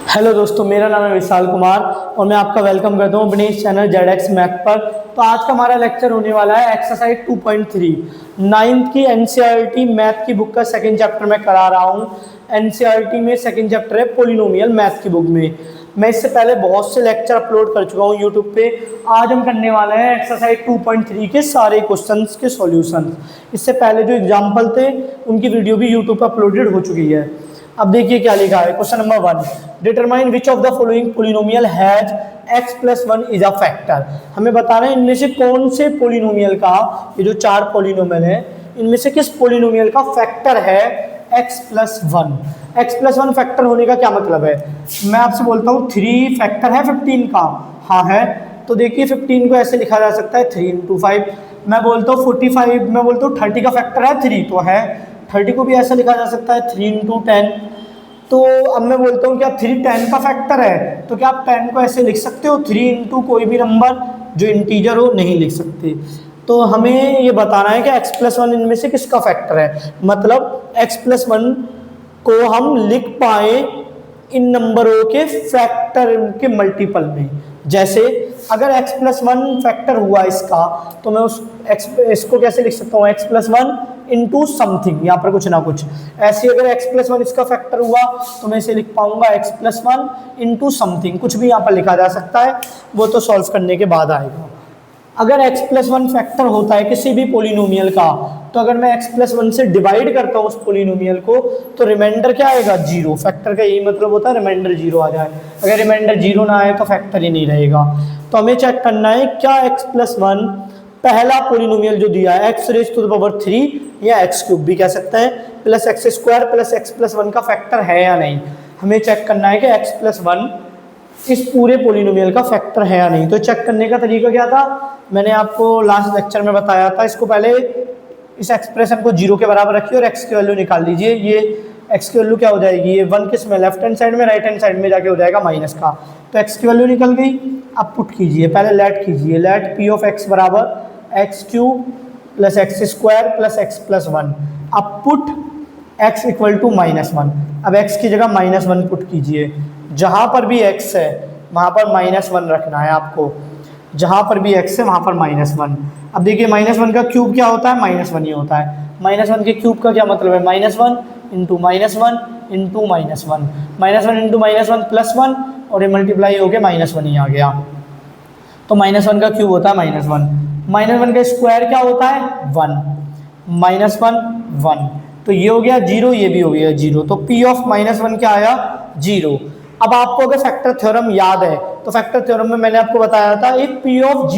Hello दोस्तों, मेरा नाम है विशाल कुमार और मैं आपका वेलकम करता हूँ अपने इस चैनल जेड मैथ पर। तो आज का हमारा लेक्चर होने वाला है एक्सरसाइज 2.3 नाइन्थ की एनसीईआरटी मैथ की बुक का सेकंड चैप्टर मैं करा रहा हूँ। एनसीईआरटी में सेकंड चैप्टर है पोलिनोमियल मैथ की बुक में। मैं इससे पहले बहुत से लेक्चर अपलोड कर चुका हूँ यूट्यूब पे। आज हम करने वाले हैं एक्सरसाइज 2.3 के सारे क्वेश्चंस के सॉल्यूशन। इससे पहले जो एग्जाम्पल थे उनकी वीडियो भी यूट्यूब पर अपलोडेड हो चुकी है। अब देखिए क्या लिखा है। Question number 1, determine which of the following polynomial has x plus 1 is a factor. हमें बताना है इनमें से कौन से पोलिनोमियल का, ये जो चार पोलिनोमियल है इनमें से किस पोलिनोमियल का फैक्टर है x plus 1। x plus 1 factor होने का क्या मतलब है? मैं आपसे बोलता हूँ 3 फैक्टर है 15 का, हाँ है। तो देखिए 15 को ऐसे लिखा जा सकता है 3 इंटू 5। मैं बोलता हूँ 45, मैं बोलता हूँ 30 का फैक्टर है 3, तो है 30 को भी ऐसा लिखा जा सकता है 3 इंटू 10। तो अब मैं बोलता हूँ क्या 3 10 का फैक्टर है, तो क्या आप 10 को ऐसे लिख सकते हो 3 इंटू कोई भी नंबर जो इंटीजर हो? नहीं लिख सकते। तो हमें ये बताना है कि x प्लस 1 इनमें से किसका फैक्टर है, मतलब x प्लस 1 को हम लिख पाए इन नंबरों के फैक्टर के मल्टीपल में। जैसे अगर x प्लस 1 फैक्टर हुआ इसका, तो मैं उस इसको कैसे लिख सकता हूँ? x प्लस 1 इंटू समथिंग, यहाँ पर कुछ ना कुछ ऐसे। अगर x प्लस 1 इसका फैक्टर हुआ तो मैं इसे लिख पाऊंगा x प्लस 1 इंटू समथिंग, कुछ भी यहाँ पर लिखा जा सकता है, वो तो सॉल्व करने के बाद आएगा। अगर x प्लस 1 फैक्टर होता है किसी भी पोलिनोमियल का, तो अगर मैं x प्लस 1 से डिवाइड करता हूँ उस पोलिनोमियल को, तो रिमाइंडर क्या आएगा? 0। फैक्टर का यही मतलब होता है रिमाइंडर 0 आ जाए। अगर रिमाइंडर 0 ना आए तो फैक्टर ही नहीं रहेगा। तो हमें चेक करना है क्या x प्लस 1 पहला पोलिनोमियल जो दिया है x raise to the power 3 या x क्यूब भी कह सकते हैं, plus x square plus x plus 1 का फैक्टर है या नहीं। हमें चेक करना है कि x प्लस 1 इस पूरे पोलिनोमियल का फैक्टर है या नहीं। तो चेक करने का तरीका क्या था? मैंने आपको लास्ट लेक्चर में बताया था। इसको पहले इस एक्सप्रेशन को 0 के बराबर रखिए और x की वैल्यू निकाल लीजिए। ये x की वैल्यू क्या हो जाएगी? ये 1 किस में? लेफ्ट हैंड साइड में, राइट हैंड साइड में जाके हो जाएगा माइनस का। तो x की वैल्यू निकल गई। अब पुट कीजिए, पहले लेट कीजिए। लेट p ऑफ x बराबर x cube plus x square plus x plus 1। अब पुट x इक्वल टू -1। अब x की जगह -1 पुट कीजिए। जहाँ पर भी x है वहाँ पर -1 रखना है आपको। जहाँ पर भी x है वहाँ पर -1। अब देखिए -1 का क्यूब क्या होता है? -1 ही होता है। -1 के क्यूब का क्या मतलब है? -1 इंटू -1 इंटू -1, -1 इंटू -1 प्लस 1, और ये मल्टीप्लाई हो गया -1 ही आ गया। तो -1 का क्यूब होता है -1। -1 का स्क्वायर क्या होता है? 1। -1 1, तो ये हो गया 0, ये भी हो गया 0। तो p ऑफ -1 क्या आया? 0। अब आपको अगर फैक्टर थ्योरम याद है तो फैक्टर थ्योरम में मैंने आपको बताया था if p of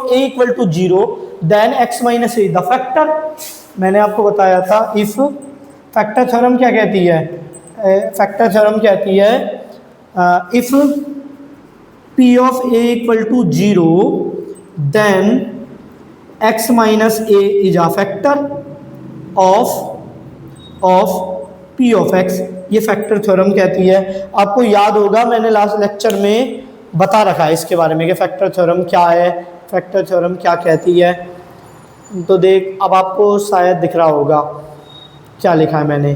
a equal to 0 then x minus a the factor. मैंने आपको बताया था इफ फैक्टर थ्योरम क्या कहती है? फैक्टर थ्योरम कहती है if p of a equal to 0 then x minus a is a factor of p of x। ये फैक्टर थ्योरम कहती है। आपको याद होगा मैंने लास्ट लेक्चर में बता रखा है इसके बारे में कि फैक्टर थ्योरम क्या है, फैक्टर थ्योरम क्या कहती है। तो देख, अब आपको शायद दिख रहा होगा क्या लिखा है मैंने।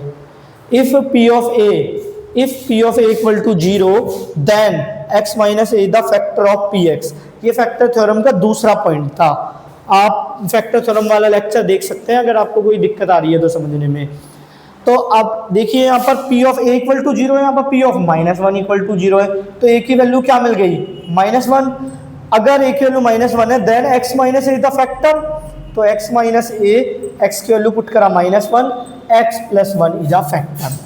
If p of a equal to 0 then x minus a the factor of px। ये फैक्टर थ्योरम का दूसरा पॉइंट था। आप फैक्टर थ्योरम वाला लेक्चर देख सकते हैं अगर आपको कोई दिक्कत आ रही है तो समझने में। तो अब देखिए यहाँ पर p of a equal to 0 है, यहाँ पर p ऑफ -1 इक्वल टू 0 है। तो a की वैल्यू क्या मिल गई? -1। अगर a की वैल्यू -1 है then x minus a the factor. तो x माइनस a, x की वैल्यू पुट करा -1, x plus 1 is a factor.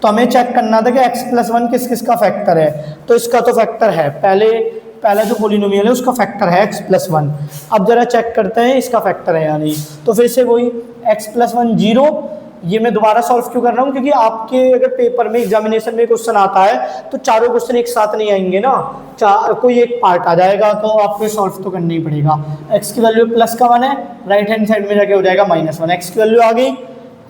तो हमें चेक करना था कि x प्लस 1 किस किस का फैक्टर है। तो इसका तो फैक्टर है, पहला जो पोलिनोमियल है उसका फैक्टर है x प्लस 1। अब जरा चेक करते हैं इसका फैक्टर है या नहीं। तो फिर से वही x प्लस 1 0। ये मैं दोबारा सॉल्व क्यों कर रहा हूँ? क्योंकि आपके अगर पेपर में एग्जामिनेशन में क्वेश्चन आता है तो चारों क्वेश्चन एक साथ नहीं आएंगे ना, कोई एक पार्ट आ जाएगा तो आपको सॉल्व तो करना ही पड़ेगा। x की वैल्यू प्लस का 1 है, राइट हैंड साइड में जाके हो जाएगा -1। x की वैल्यू आ गई।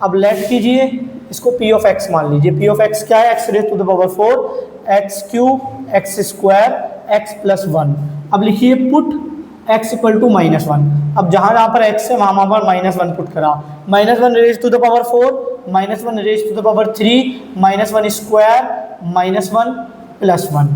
अब लेट कीजिए, इसको p ऑफ x मान लीजिए। p ऑफ x क्या है? x raise to the power 4 x cube x square x plus 1। अब लिखिए पुट x इक्वल टू -1। अब जहाँ पर x है वहाँ पर -1 पुट करा, -1 raise to the power 4, -1 raise to the power 3, -1 square, -1 plus 1।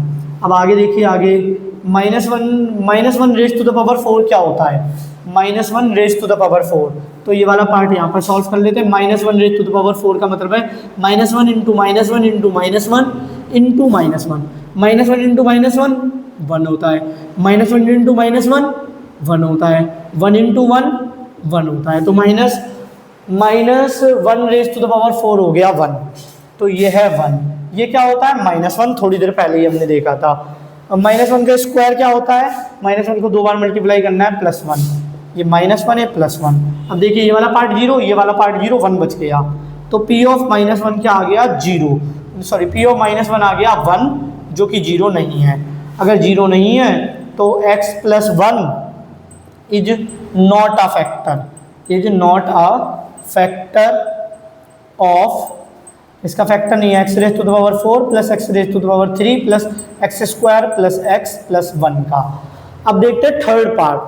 अब आगे देखिए, आगे -1 रेज टू द पावर 4 क्या होता है, -1 रेज टू द पावर 4। तो ये वाला पार्ट यहाँ पर सॉल्व कर लेते हैं। -1 रेज टू द पावर 4 का मतलब है -1 इंटू -1 इंटू -1 इंटू -1, -1 इंटू -1 1 होता है, -1 इंटू -1 1 होता है, 1 इंटू 1 1 होता है। तो -1 रेज टू द पावर 4 हो गया 1, तो ये है 1। ये क्या होता है, -1, थोड़ी देर पहले ही हमने देखा था। अब -1 का स्क्वायर क्या होता है, -1 को 2 बार मल्टीप्लाई करना है, +1, ये -1 है +1। अब देखिए ये वाला पार्ट 0, ये वाला पार्ट 0, 1 बच गया। तो P ऑफ -1 क्या आ गया, 0, सॉरी P ऑफ -1 आ गया 1, जो कि 0 नहीं है। अगर 0 नहीं है तो x + 1 is not a factor, is not a factor of, इसका फैक्टर नहीं है, x raise to the power 4 plus x raise to the power 3 plus x square plus x plus 1 का। अब देखते हैं थर्ड पार्ट,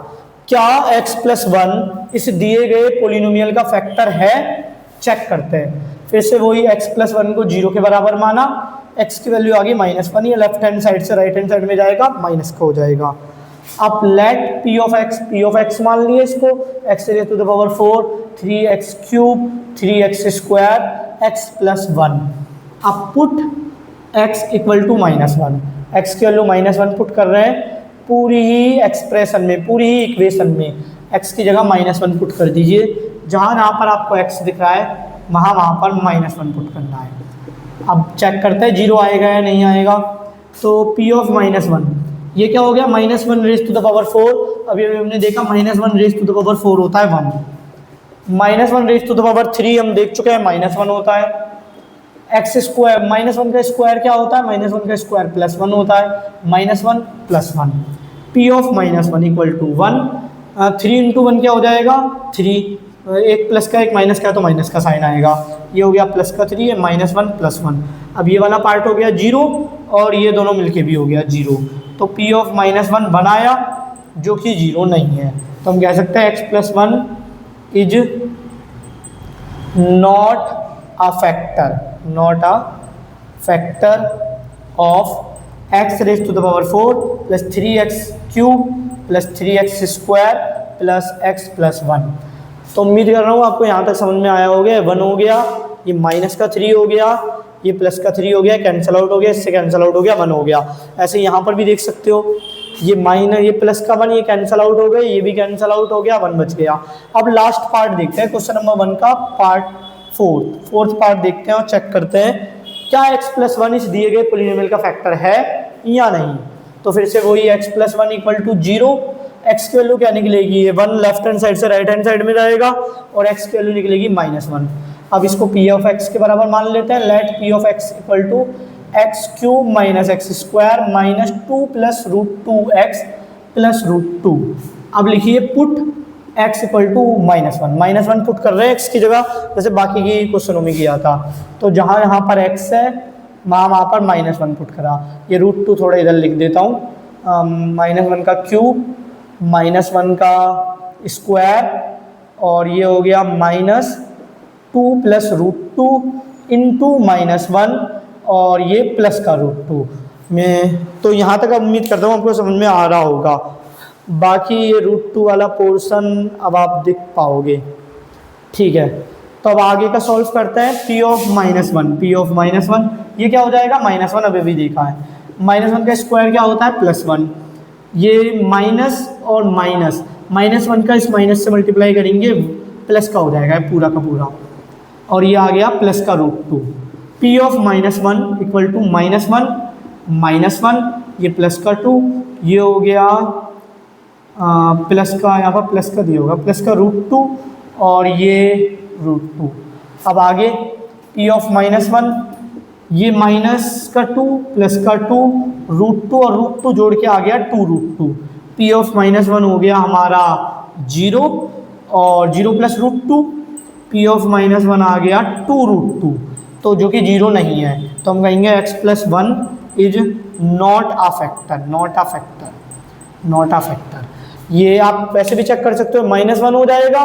क्या x + 1 इस दिए गए पोलिनोमियल का फैक्टर है, चेक करते हैं। फिर से वही x + 1 को 0 के बराबर माना, x की वैल्यू आ गई -1, ये लेफ्ट हैंड साइड से राइट हैंड साइड में जाएगा, माइनस का हो जाएगा। अब लेट p ऑफ x मान लिए इसको, x raise to the power 4, 3x³ 3x² x + 1। अब put x equal to -1, x की वैल्यू -1 पुट कर रहे हैं, पूरी ही एक्सप्रेशन में, पूरी ही इक्वेशन में x की जगह -1 पुट कर दीजिए। जहाँ पर आपको x दिख रहा है वहाँ पर -1 पुट करना है। अब चेक करते हैं 0 आएगा या नहीं आएगा। तो P ऑफ -1, ये क्या हो गया, -1 रेज टू द पावर 4। अभी हमने देखा -1 रेज टू द पावर 4 होता है 1, -1 रेज टू द पावर 3 हम देख चुके हैं -1 होता है, x स्क्वायर, -1 का स्क्वायर क्या होता है, -1 का स्क्वायर +1 होता है, -1 + 1। P of -1 equal to 1, 3 into 1 क्या हो जाएगा, 3, एक प्लस का एक माइनस का है तो माइनस का साइन आएगा, ये हो गया +3 है, -1 + 1। अब ये वाला पार्ट हो गया 0 और ये दोनों मिलके भी हो गया 0। तो P ऑफ -1 बनाया जो कि 0 नहीं है, तो हम कह सकते हैं x + 1 is not a factor, not a factor of x raise to the power 4 प्लस 3x³ plus 3x² plus x + 1। तो उम्मीद कर रहा हूँ आपको यहाँ तक समझ में आया हो गया। 1 हो गया, ये -3 हो गया, ये +3 हो गया, कैंसिल आउट हो गया, इससे कैंसिल आउट हो गया, 1 हो गया। ऐसे यहाँ पर भी देख सकते हो, ये ये +1 ये कैंसिल आउट हो गए, ये भी कैंसिल आउट हो गया, 1 बच गया। अब लास्ट पार्ट देखते हैं, क्वेश्चन नंबर 1 का पार्ट फोर्थ पार्ट देखते हैं और चेक करते हैं क्या x + 1 इस दिए गए पोलिनोमियल का फैक्टर है या नहीं। तो फिर से वही x + 1 इक्वल टू 0, x की वैल्यू क्या निकलेगी, ये 1 लेफ्ट हैंड साइड से राइट हैंड साइड में जाएगा और x की वैल्यू निकलेगी -1। अब इसको P ऑफ x के बराबर मान लेते हैं, let P of x equal to x³ - x² - 2 + √2x + √2। अब लिखिए put x equal to -1 put कर रहे हैं x की जगह, जैसे बाकी की क्वेश्चनों में किया था। तो जहाँ यहाँ पर x है वहाँ पर -1 पुट करा। ये √2 थोड़ा इधर लिख देता हूँ, -1 का क्यूब, -1 का स्क्वायर और ये हो गया -2 + √2 इंटू -1 और ये प्लस का √2 में। तो यहाँ तक उम्मीद करता हूँ आपको समझ में आ रहा होगा। बाकी ये √2 वाला पोर्शन अब आप देख पाओगे, ठीक है। तो अब आगे का सॉल्व करते हैं। P ऑफ -1 ये क्या हो जाएगा, -1 अभी भी देखा है, -1 का स्क्वायर क्या होता है +1, ये माइनस और -1 का इस माइनस से मल्टीप्लाई करेंगे प्लस का हो जाएगा पूरा का पूरा, और ये आ गया प्लस का √2। P ऑफ -1 इक्वल टू -1 ये प्लस का 2, ये हो गया प्लस का, यहाँ पर प्लस का दिया होगा, प्लस का √2 और ये √2। अब आगे P ऑफ -1 ये -2 प्लस का 2 √2 और √2 जोड़ के आ गया 2√2। P ऑफ -1 हो गया हमारा 0 और 0 + √2, P ऑफ -1 आ गया 2√2, तो जो कि 0 नहीं है। तो हम कहेंगे x + 1 is not a factor. ये आप वैसे भी चेक कर सकते हो, -1 हो जाएगा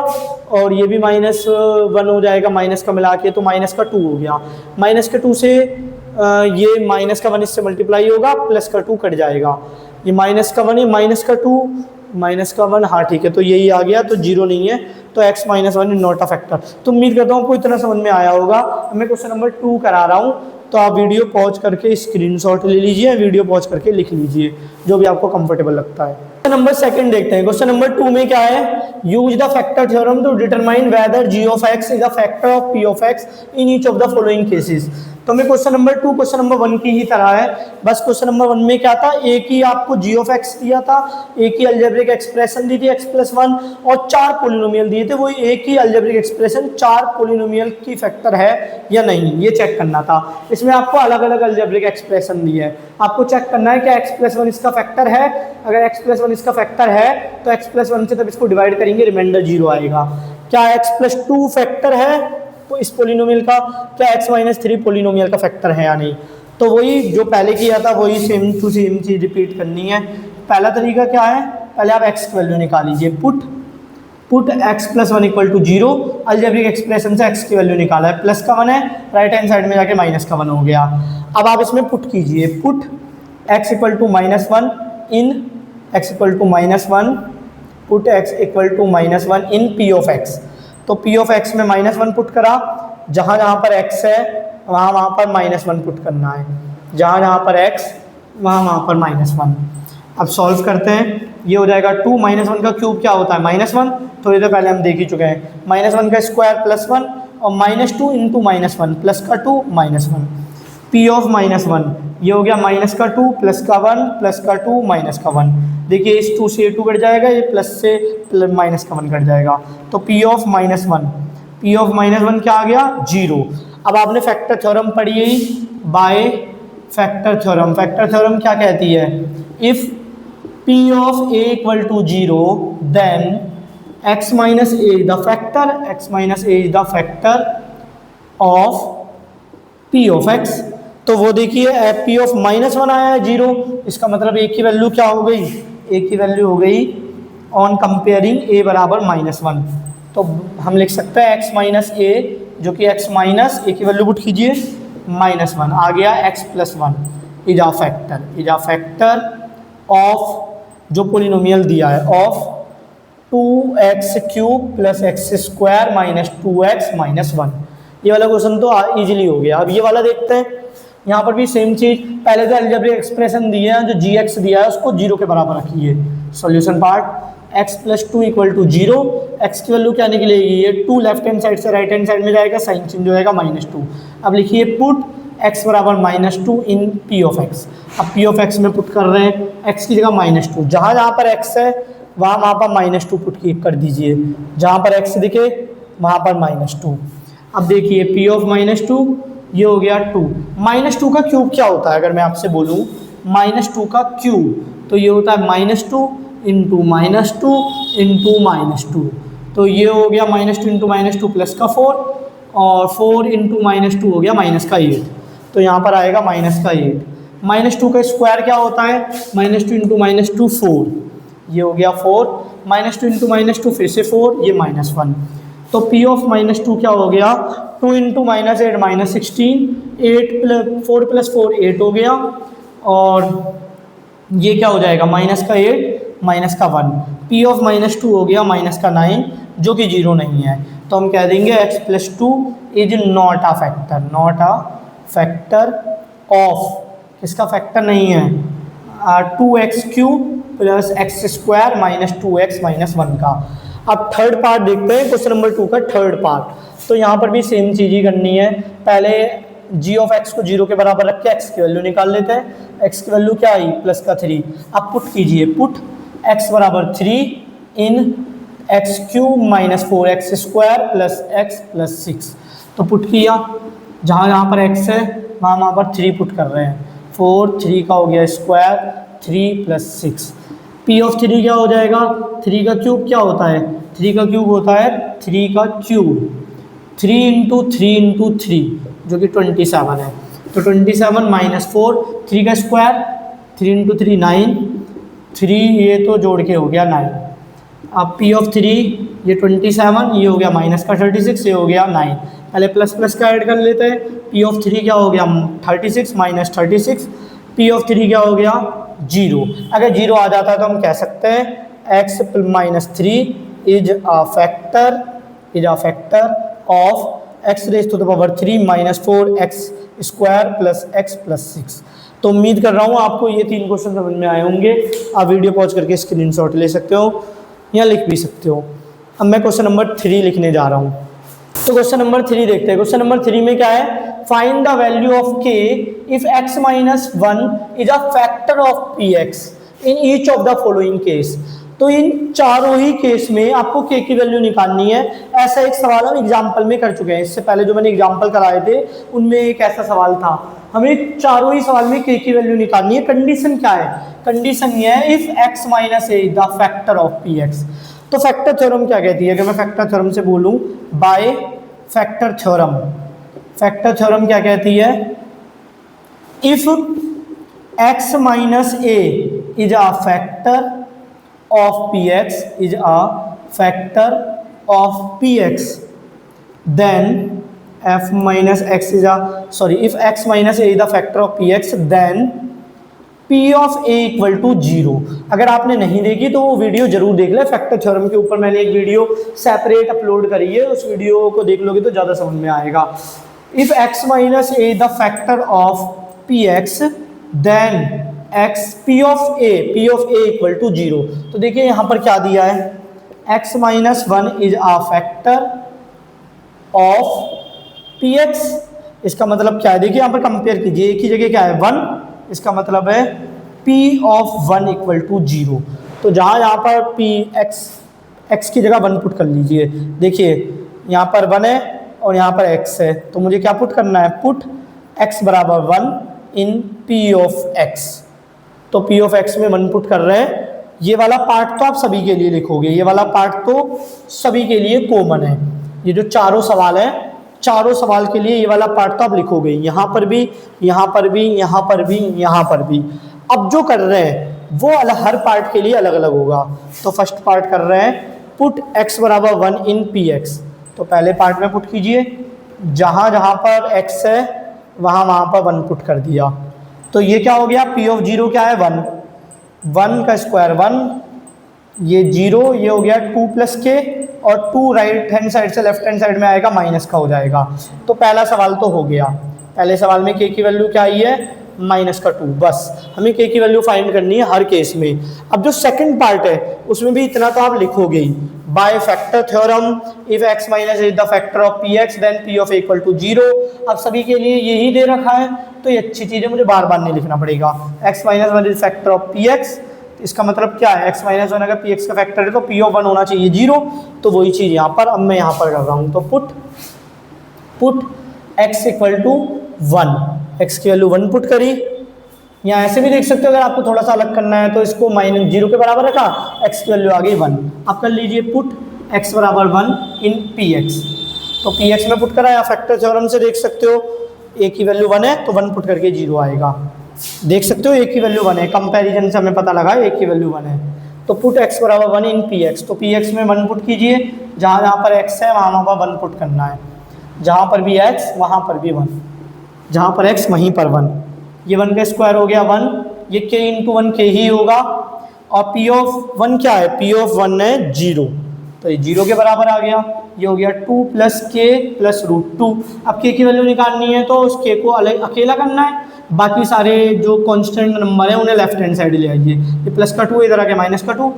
और ये भी -1 हो जाएगा, माइनस का मिला के, तो माइनस का 2 हो गया। माइनस के 2 से ये माइनस का 1 इससे मल्टीप्लाई होगा, प्लस का 2 कट जाएगा। ये माइनस का 1 है, माइनस का 2, माइनस का 1, हाँ ठीक है, तो यही आ गया, तो 0 नहीं है, तो x - 1 is not a factor. तो उम्मीद करता हूँ आपको इतना समझ में आया होगा। मैं क्वेश्चन नंबर 2 करा रहा हूँ, तो आप वीडियो पॉज करके स्क्रीनशॉट ले लीजिए, वीडियो पॉज करके लिख लीजिए, जो भी आपको कंफर्टेबल लगता है। क्वेश्चन नंबर 2 देखते हैं। क्वेश्चन नंबर 2 में क्या है, use the factor theorem to determine whether g of x is a factor of p of x in each of the following cases. तो मैं क्वेश्चन नंबर 2 क्वेश्चन नंबर 1 की ही तरह है, बस क्वेश्चन नंबर 1 में क्या था, एक ही आपको g ऑफ x दिया था, एक ही अलजेब्रिक एक्सप्रेशन दी थी x+1 और 4 पोलिनोमियल दिए थे। वो एक ही अलजेब्रिक एक्सप्रेशन 4 पोलिनोमियल की फैक्टर है या नहीं, ये चेक करना था। इसमें आपको अलग अलग अलजेब्रिक एक्सप्रेशन दी है, आपको चेक करना है कि x+1 इसका फैक्टर है। अगर x+1 इसका फैक्टर है तो x+1 से तब इसको डिवाइड करेंगे, रिमाइंडर 0 आएगा। क्या x+2 फैक्टर है तो इस पोलिनोमियल का, क्या x - 3 पोलिनोमियल का फैक्टर है या नहीं। तो वही जो पहले किया था वही सेम टू सेम चीज रिपीट करनी है। पहला तरीका क्या है, पहले आप x की वैल्यू निकाल लीजिए, पुट x+1 = 0, अलजेब्रिक एक्सप्रेशन से x की वैल्यू निकाला है, प्लस का 1 है, राइट हैंड साइड में जाके माइनस का 1 हो गया। अब आप इसमें पुट कीजिए, put x = -1 in x = -1, put x = -1 in p of x। तो p ऑफ x में -1 पुट करा, जहाँ जहाँ पर x है वहाँ पर -1 पुट करना है, जहाँ जहाँ पर x वहाँ पर -1। अब सॉल्व करते हैं, ये हो जाएगा 2 - 1 का क्यूब क्या होता है -1, तो ये तो पहले हम देख ही चुके हैं, -1 का स्क्वायर +1 और -2 × -1 प्लस का 2 -1। p ऑफ -1 ये हो गया माइनस का 2 प्लस का 1 प्लस का 2 माइनस का 1। देखिए इस 2 से 2 कट जाएगा, ये प्लस से माइनस का 1 कट जाएगा, तो p ऑफ -1 क्या आ गया 0। अब आपने फैक्टर थ्योरम पढ़ी है by factor theorem. Factor theorem क्या कहती है, if p of a = 0 then x - a is the factor, is the factor of p of x। तो वो देखिए p ऑफ -1 आया है 0, इसका मतलब a की वैल्यू क्या हो गई, a की वैल्यू हो गई ऑन कंपेयरिंग a बराबर -1। तो हम लिख सकते हैं x - a, जो कि x - a की वैल्यू पुट कीजिए -1 आ गया, x+1 is a factor of जो पोलिनोमियल दिया है ऑफ 2x³ + x² - 2x - 1। ये वाला क्वेश्चन तो इजीली हो गया। अब ये वाला देखते हैं, यहाँ पर भी सेम चीज, पहले तो अलजेब्रिक एक्सप्रेशन दिए हैं, जो gx दिया है उसको 0 के बराबर रखिए। सॉल्यूशन पार्ट x+2 = 0, x की वैल्यू क्या निकलेगी, ये 2 लेफ्ट हैंड साइड से राइट हैंड साइड में जाएगा, साइन चेंज हो जाएगा -2। अब लिखिए पुट x बराबर -2 इन p ऑफ x। अब p ऑफ x में पुट कर रहे हैं, x की जगह -2, जहाँ जहाँ पर x है वहाँ पर -2 पुट कर दीजिए, जहाँ पर x दिखे वहाँ पर -2। अब देखिए p ऑफ -2 ये हो गया 2, -2 का क्यूब क्या होता है, अगर मैं आपसे बोलूँ -2 का क्यूब, तो ये होता है -2 × -2 × -2। तो ये हो गया -2 × -2 प्लस का 4 और 4 × -2 हो गया -8। तो यहाँ पर आएगा -8। -2 का स्क्वायर क्या होता है, -2 × -2 4, ये हो गया 4, -2 × -2 फिर से 4, ये -1। तो p ऑफ -2 क्या हो गया 2 × -8 -16, 4 + 4 8 हो गया, और ये क्या हो जाएगा -8 -1। p ऑफ -2 हो गया -9, जो कि 0 नहीं है। तो हम कह देंगे x+2 is not a factor of, इसका फैक्टर नहीं है 2x³ + x² - 2x - 1 का। अब थर्ड पार्ट देखते हैं, क्वेश्चन नंबर 2 का थर्ड पार्ट। तो यहाँ पर भी सेम चीज़ ही करनी है, पहले g ऑफ x को 0 के बराबर रख के x की वैल्यू निकाल लेते हैं। x की वैल्यू क्या आई +3। अब पुट कीजिए, पुट x बराबर 3 इन x³ - 4x² + x + 6। तो पुट किया, जहाँ जहाँ पर x है वहाँ पर 3 पुट कर रहे हैं, 4 3 का हो गया स्क्वायर 3 + 6। p ऑफ 3 क्या हो जाएगा, 3 का क्यूब क्या होता है, 3 का क्यूब होता है 3 का क्यूब, 3 × 3 × 3 जो कि 27 है। तो 27 - 4, 3 का स्क्वायर 3 × 3 9, 3 ये तो जोड़ के हो गया 9, अब पी ऑफ 3 ये 27, ये हो गया माइनस का 36, ये हो गया 9। पहले प्लस प्लस का ऐड कर लेते हैं। पी ऑफ 3 क्या हो गया 36 माइनस 36, पी ऑफ 3 क्या हो गया 0। अगर 0 आ जाता है तो हम कह सकते हैं x minus 3 is a factor of x raise to the power 3 minus 4x square plus x plus 6। तो उम्मीद कर रहा हूँ आपको ये 3 क्वेश्चन समझ में आए होंगे। आप वीडियो पॉज करके स्क्रीनशॉट ले सकते हो या लिख भी सकते हो। अब मैं क्वेश्चन नंबर 3 लिखने जा रहा हूँ। तो क्वेश्चन नंबर 3 देखते हैं। क्वेश्चन नंबर 3 में क्या है, find the value of k if x minus 1 is a factor of px in each of the following case. तो इन चारों ही केस में आपको k की वैल्यू निकालनी है। ऐसा एक सवाल हम एग्जाम्पल में कर चुके हैं। इससे पहले जो मैंने एग्जाम्पल कराए थे उनमें एक ऐसा सवाल था। हमें चारों ही सवाल में k की वैल्यू निकालनी है। कंडीशन क्या है, कंडीशन ये है if x minus a the factor of px। तो फैक्टर थ्योरम क्या कहती है, अगर मैं फैक्टर थ्योरम से बोलूं bye factor theorem, factor theorem क्या कहती है, if x minus A is a factor of px is a factor of px then f minus x is a if x minus a is the factor of px then p of a equal to 0। अगर आपने नहीं देखी तो वो video जरूर देख ले। Factor theorem के ऊपर मैंने एक वीडियो सेपरेट अपलोड करी है, उस वीडियो को देख लोगे तो ज़्यादा समझ में आएगा। If x minus a the factor of px then x p of a equal to 0। तो देखिए यहाँ पर क्या दिया है, x minus 1 is a factor of px। इसका मतलब क्या है, देखिए यहाँ पर कंपेयर कीजिए, एक ही जगह क्या है 1, इसका मतलब है p ऑफ 1 इक्वल टू 0। तो जहाँ यहाँ पर p x की जगह 1 पुट कर लीजिए। देखिए यहाँ पर 1 है और यहाँ पर x है, तो मुझे क्या पुट करना है, पुट x बराबर 1 इन p ऑफ x। तो p ऑफ x में 1 पुट कर रहे हैं। ये वाला पार्ट तो आप सभी के लिए लिखोगे, ये वाला पार्ट तो सभी के लिए कॉमन है। ये जो चारों सवाल है, चारों सवाल के लिए ये वाला पार्ट तो आप लिखोगे, यहाँ पर भी, यहाँ पर भी, यहाँ पर भी, यहाँ पर भी। अब जो कर रहे हैं वो हर पार्ट के लिए अलग अलग होगा। तो फर्स्ट पार्ट कर रहे हैं पुट x बराबर 1 इन px। तो पहले पार्ट में पुट कीजिए, जहाँ जहाँ पर x है वहाँ पर 1 पुट कर दिया। तो ये क्या हो गया, p ऑफ 0 क्या है 1 का स्क्वायर 1, ये 0, ये हो गया 2 प्लस k, और 2 राइट हैंड साइड से लेफ्ट हैंड साइड में आएगा माइनस का हो जाएगा। तो पहला सवाल तो हो गया। पहले सवाल में k की वैल्यू क्या आई है, माइनस का 2। बस हमें k की वैल्यू फाइंड करनी है हर केस में। अब जो सेकंड पार्ट है उसमें भी इतना तो आप लिखोगे ही, by factor theorem if x minus is the factor of px then p of a equal to 0। अब सभी के लिए यही दे रखा है तो ये अच्छी चीज़ है, मुझे बार बार नहीं लिखना पड़ेगा। x minus 1 is factor of px, इसका मतलब क्या है, x माइनस 1 अगर px का फैक्टर है तो p ऑफ 1 होना चाहिए 0। तो वही चीज़ यहाँ पर अब मैं यहाँ पर कर रहा हूँ। तो put x equal to 1, x की वैल्यू 1 पुट करी। यहाँ ऐसे भी देख सकते हो, अगर आपको थोड़ा सा अलग करना है तो इसको माइनस 0 के बराबर रखा, x की वैल्यू आ गई 1। अब कर लीजिए पुट x बराबर 1 इन px। तो px में पुट करा, या फैक्टर थ्योरम से देख सकते हो a की वैल्यू 1 है तो 1 पुट करके 0 आएगा। देख सकते हो a की वैल्यू 1 है, कंपैरिजन से हमें पता लगा a की वैल्यू 1 है। तो पुट x बराबर 1 इन px। तो px में 1 पुट कीजिए, जहाँ जहाँ पर x है वहाँ पर 1 पुट करना है, जहाँ पर भी x वहाँ पर भी 1, जहाँ पर x वहीं पर 1। ये 1 का स्क्वायर हो गया 1, ये k इंटू 1 k ही होगा। और p ऑफ 1 क्या है, p ऑफ 1 है 0, तो ये 0 के बराबर आ गया। ये हो गया 2 प्लस k प्लस रूट 2। अब k की वैल्यू निकालनी है तो उस k को अलग अकेला करना है, बाकी सारे जो कांस्टेंट नंबर है उन्हें लेफ्ट हैंड साइड ले आइए। ये प्लस का 2 इधर आके माइनस का 2,